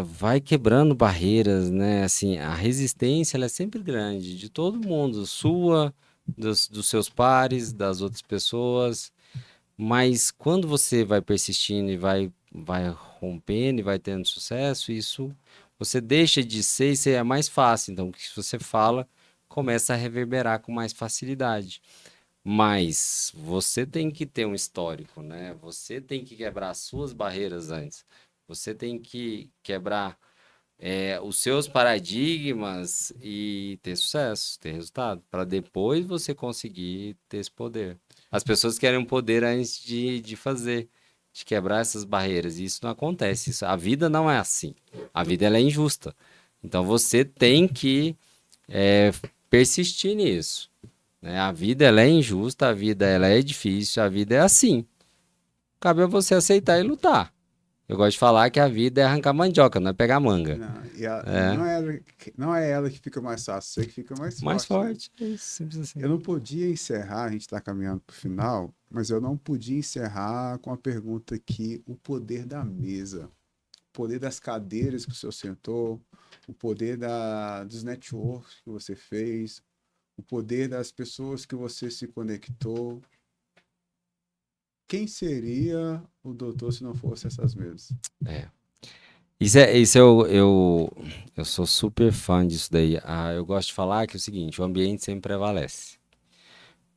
vai quebrando barreiras, né? Assim, a resistência ela é sempre grande, de todo mundo, sua, dos seus pares, das outras pessoas, mas quando você vai persistindo e vai rompendo e vai tendo sucesso, isso você deixa de ser e ser é mais fácil. Então, o que você fala começa a reverberar com mais facilidade. Mas você tem que ter um histórico, né? Você tem que quebrar as suas barreiras antes. Você tem que quebrar os seus paradigmas e ter sucesso, ter resultado, para depois você conseguir ter esse poder. As pessoas querem um poder antes de fazer, de quebrar essas barreiras. E isso não acontece. A vida não é assim. A vida ela é injusta. Então você tem que é, persistir nisso, né? A vida ela é injusta, a vida ela é difícil, a vida é assim. Cabe a você aceitar e lutar. Eu gosto de falar que a vida é arrancar mandioca, não é pegar manga. Não, e É, não é ela que fica mais fácil, você que fica mais mais forte, né? forte, é isso, simples Eu assim. não podia encerrar, a gente está caminhando para o final, mas eu não podia encerrar com a pergunta aqui: o poder da mesa, o poder das cadeiras que o senhor sentou, o poder dos networks que você fez, o poder das pessoas que você se conectou. quem seria o doutor se não fosse essas mesas? É. Eu sou super fã disso daí. Eu gosto de falar que é o seguinte, o ambiente sempre prevalece.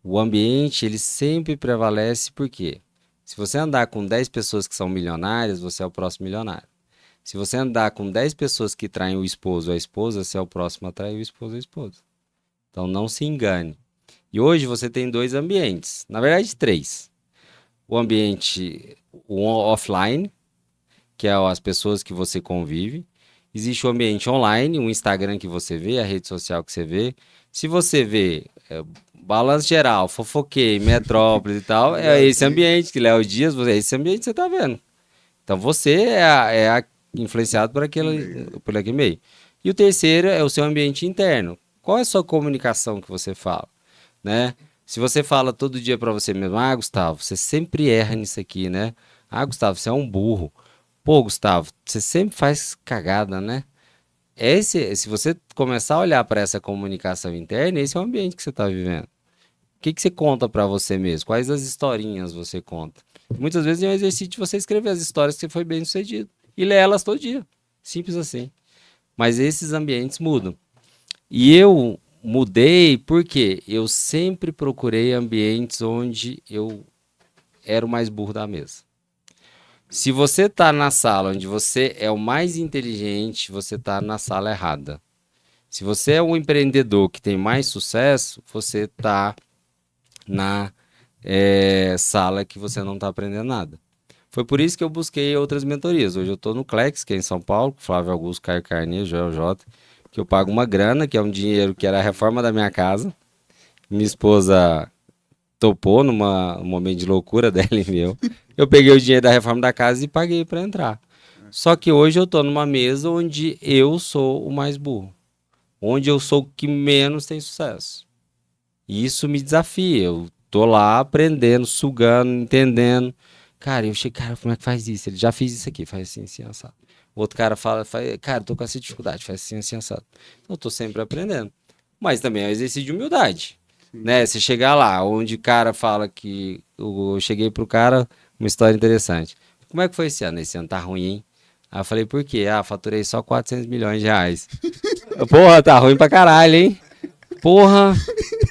O ambiente, ele sempre prevalece porque se você andar com 10 pessoas que são milionárias, você é o próximo milionário. Se você andar com 10 pessoas que traem o esposo ou a esposa, você é o próximo a trair o esposo ou a esposa. Então não se engane. E hoje você tem dois ambientes, na verdade três. O ambiente offline, que é as pessoas que você convive. Existe o ambiente online, o Instagram que você vê, a rede social que você vê. Se você vê balanço geral, fofoquei, metrópole e tal, é esse ambiente que Léo Dias, é esse ambiente que você está vendo. Então você é influenciado por aquele meio. E o terceiro é o seu ambiente interno. Qual é a sua comunicação que você fala, né? Se você fala todo dia para você mesmo, Gustavo, você sempre erra nisso aqui, né? Gustavo, você é um burro. Pô, Gustavo, você sempre faz cagada, né? Se você começar a olhar para essa comunicação interna, esse é o ambiente que você está vivendo. O que você conta para você mesmo? Quais as historinhas você conta? Muitas vezes é um exercício de você escrever as histórias que você foi bem sucedido e ler elas todo dia. Simples assim. Mas esses ambientes mudam. E eu mudei porque eu sempre procurei ambientes onde eu era o mais burro da mesa. Se você está na sala onde você é o mais inteligente, você está na sala errada. Se você é um empreendedor que tem mais sucesso, você está na sala que você não está aprendendo nada. Foi por isso que eu busquei outras mentorias. Hoje eu estou no Clex, que é em São Paulo, com Flávio Augusto, Caio Carneiro, Joel J, que eu pago uma grana, que é um dinheiro que era a reforma da minha casa. Minha esposa topou num momento de loucura dela e meu. Eu peguei o dinheiro da reforma da casa e paguei para entrar. Só que hoje eu estou numa mesa onde eu sou o mais burro. Onde eu sou o que menos tem sucesso. E isso me desafia. Eu tô lá aprendendo, sugando, entendendo. Cara, eu cheguei, cara, como é que faz isso? Ele já fez isso aqui, faz assim, assim, assado. O outro cara fala, cara, tô com essa dificuldade, faz assim, assim, assado. Então, eu tô sempre aprendendo. Mas também é um exercício de humildade. Né? Você chegar lá, onde o cara fala que. Eu cheguei pro cara, uma história interessante. Como é que foi esse ano? Esse ano tá ruim, hein? Aí eu falei, por quê? Faturei só 400 milhões de reais. Porra, tá ruim pra caralho, hein? Porra.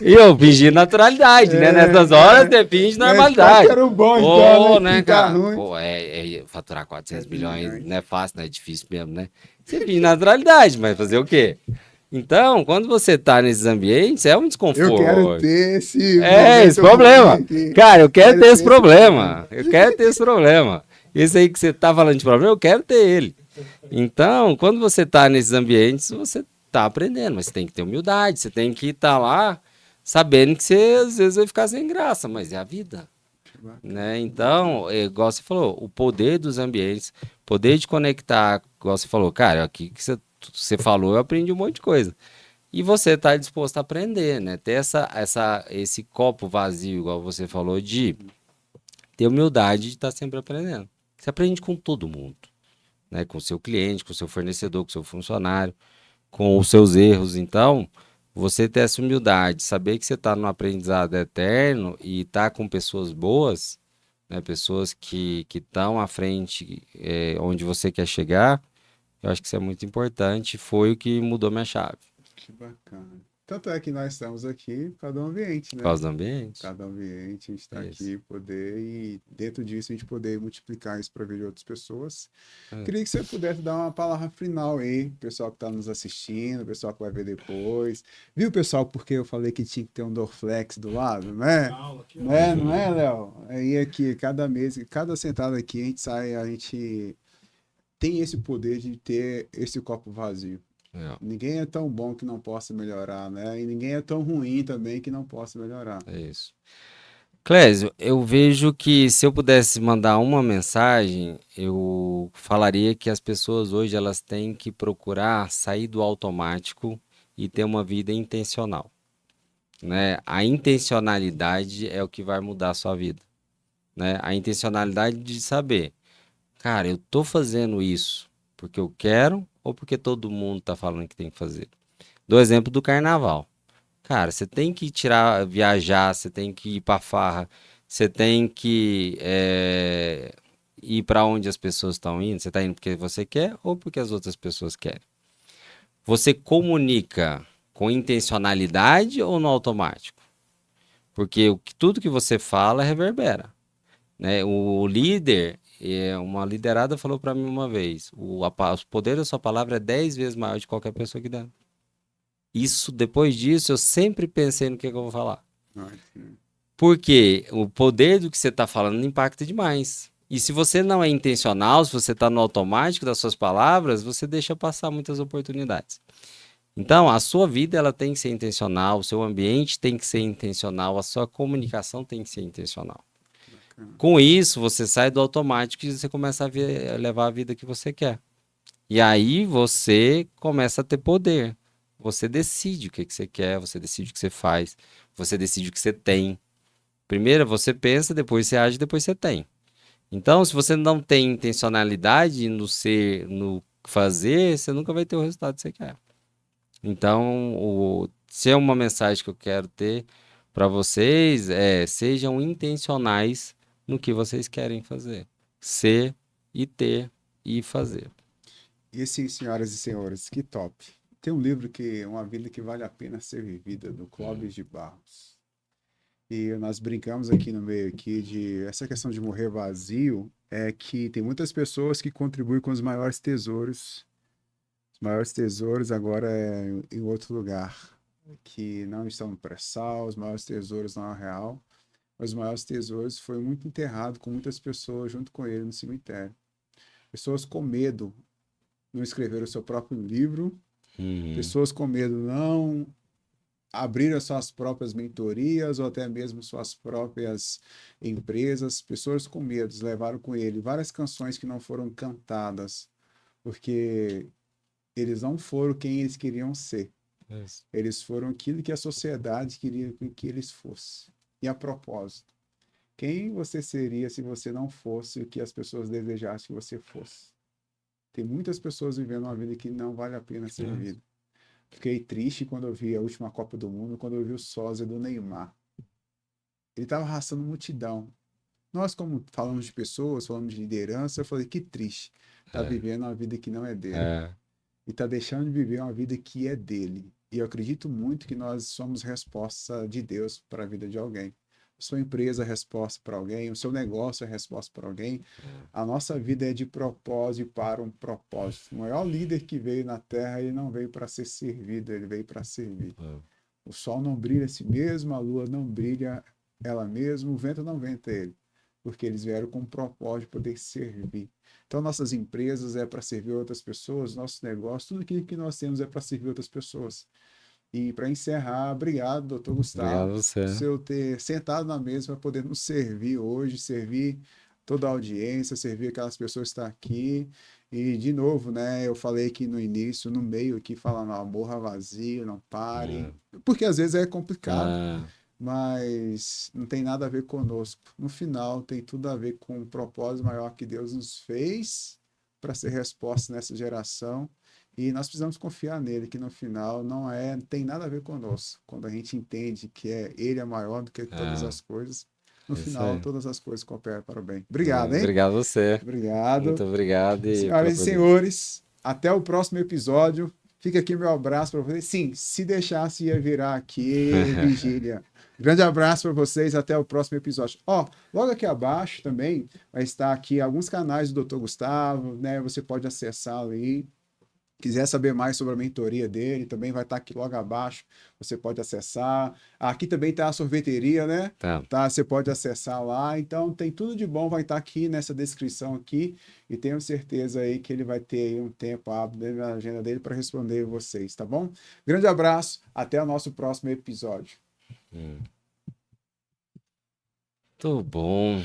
E eu fingi naturalidade, né? Nessas horas você finge normalidade. Era um bom, então, né, cara? Pô, faturar 400 milhões não é fácil, não é difícil mesmo, né? Você finge naturalidade, mas fazer o quê? Então, quando você tá nesses ambientes, é um desconforto. Eu quero ter esse esse problema. Cara, eu quero ter esse problema. Eu quero ter esse problema. Esse aí que você tá falando de problema, eu quero ter ele. Então, quando você tá nesses ambientes, você tá aprendendo, mas você tem que ter humildade, você tem que estar lá sabendo que você às vezes vai ficar sem graça, mas é a vida. Né? Então, igual você falou, o poder dos ambientes, poder de conectar, igual você falou, cara, aqui que você falou, eu aprendi um monte de coisa. E você está disposto a aprender, né? Ter esse copo vazio, igual você falou, de ter humildade de estar sempre aprendendo. Você aprende com todo mundo, né? Com o seu cliente, com o seu fornecedor, com o seu funcionário, com os seus erros. Então, você ter essa humildade, saber que você está no aprendizado eterno e está com pessoas boas, né? Pessoas que estão à frente, onde você quer chegar, eu acho que isso é muito importante. Foi o que mudou minha chave. Que bacana. Tanto é que nós estamos aqui por causa do ambiente, né? Por causa do ambiente. Por causa do ambiente, a gente está aqui poder, e dentro disso a gente poder multiplicar isso para a vida de outras pessoas. Queria que você pudesse dar uma palavra final aí, pessoal que está nos assistindo, pessoal que vai ver depois. Viu, pessoal, porque eu falei que tinha que ter um Dorflex do lado, né? Não é, Léo? Aí aqui, cada mês, cada sentado aqui, a gente sai, a gente tem esse poder de ter esse copo vazio. Ninguém é tão bom que não possa melhorar, né? E ninguém é tão ruim também que não possa melhorar. É isso. Clésio, eu vejo que se eu pudesse mandar uma mensagem, eu falaria que as pessoas hoje elas têm que procurar sair do automático e ter uma vida intencional, né? A intencionalidade é o que vai mudar a sua vida, né? A intencionalidade de saber, cara, eu tô fazendo isso porque eu quero ou porque todo mundo tá falando que tem que fazer. Do exemplo do carnaval. Cara, você tem que viajar, você tem que ir pra farra, você tem que ir para onde as pessoas estão indo. Você está indo porque você quer ou porque as outras pessoas querem. Você comunica com intencionalidade ou no automático? Porque tudo que você fala reverbera, né? O líder, uma liderada falou para mim uma vez, o poder da sua palavra é 10 vezes maior de qualquer pessoa aqui dentro. Isso, depois disso, eu sempre pensei no que eu vou falar. Porque o poder do que você está falando impacta demais. E se você não é intencional, se você está no automático das suas palavras, você deixa passar muitas oportunidades. Então, a sua vida ela tem que ser intencional, o seu ambiente tem que ser intencional, a sua comunicação tem que ser intencional. Com isso, você sai do automático e você começa a levar a vida que você quer. E aí você começa a ter poder. Você decide o que você quer, você decide o que você faz, você decide o que você tem. Primeiro você pensa, depois você age, depois você tem. Então, se você não tem intencionalidade no ser, no fazer, você nunca vai ter o resultado que você quer. Então, se é uma mensagem que eu quero ter para vocês, sejam intencionais no que vocês querem fazer. Ser e ter e fazer. E assim, senhoras e senhores, que top. Tem um livro que é Uma Vida que Vale a Pena Ser Vivida, do Clóvis de Barros. E nós brincamos aqui no meio aqui de essa questão de morrer vazio é que tem muitas pessoas que contribuem com os maiores tesouros. Os maiores tesouros agora é em outro lugar, que não estão no pré-sal, os maiores tesouros não é real. Os maiores tesouros foi muito enterrado com muitas pessoas junto com ele no cemitério. Pessoas com medo não escreveram o seu próprio livro, pessoas com medo não abriram suas próprias mentorias ou até mesmo suas próprias empresas. Pessoas com medo levaram com ele várias canções que não foram cantadas, porque eles não foram quem eles queriam ser. Isso. Eles foram aquilo que a sociedade queria que eles fossem. E a propósito, quem você seria se você não fosse o que as pessoas desejassem que você fosse? Tem muitas pessoas vivendo uma vida que não vale a pena ser vivida. Fiquei triste quando eu vi a última Copa do Mundo, quando eu vi o sósia do Neymar. Ele estava arrastando multidão. Nós, como falamos de pessoas, falamos de liderança, eu falei, que triste. Está vivendo uma vida que não é dele. E está deixando de viver uma vida que é dele. E eu acredito muito que nós somos resposta de Deus para a vida de alguém. A sua empresa é resposta para alguém, o seu negócio é resposta para alguém. A nossa vida é de propósito para um propósito. O maior líder que veio na Terra, ele não veio para ser servido, ele veio para servir. O sol não brilha a si mesmo, a lua não brilha ela mesma, o vento não venta ele, porque eles vieram com o propósito de poder servir. Então, nossas empresas é para servir outras pessoas, nossos negócios, tudo aquilo que nós temos é para servir outras pessoas. E para encerrar, obrigado, doutor Gustavo, Obrigado a você. por eu ter sentado na mesa para poder nos servir hoje, servir toda a audiência, servir aquelas pessoas que estão aqui. E, de novo, né, eu falei aqui no início, no meio aqui, falando, não, morra vazio, não pare, porque às vezes é complicado, mas não tem nada a ver conosco. No final, tem tudo a ver com o propósito maior que Deus nos fez para ser resposta nessa geração. E nós precisamos confiar nele, que no final não tem nada a ver conosco. Quando a gente entende que ele é maior do que todas as coisas, no final todas as coisas cooperam para o bem. Obrigado, hein? Obrigado a você. Obrigado. Muito obrigado. Senhoras e senhores, até o próximo episódio. Fica aqui meu abraço para vocês. Sim, se deixasse ia virar aqui, vigília. Grande abraço para vocês, até o próximo episódio. Logo aqui abaixo também vai estar aqui alguns canais do Dr. Gustavo, né? Você pode acessá-lo aí. Quiser saber mais sobre a mentoria dele, também vai estar aqui logo abaixo. Você pode acessar. Aqui também está a sorveteria, né? Tá, você pode acessar lá. Então, tem tudo de bom, vai estar aqui nessa descrição aqui. E tenho certeza aí que ele vai ter aí um tempo hábil na agenda dele para responder vocês, tá bom? Grande abraço, até o nosso próximo episódio. Muito bom.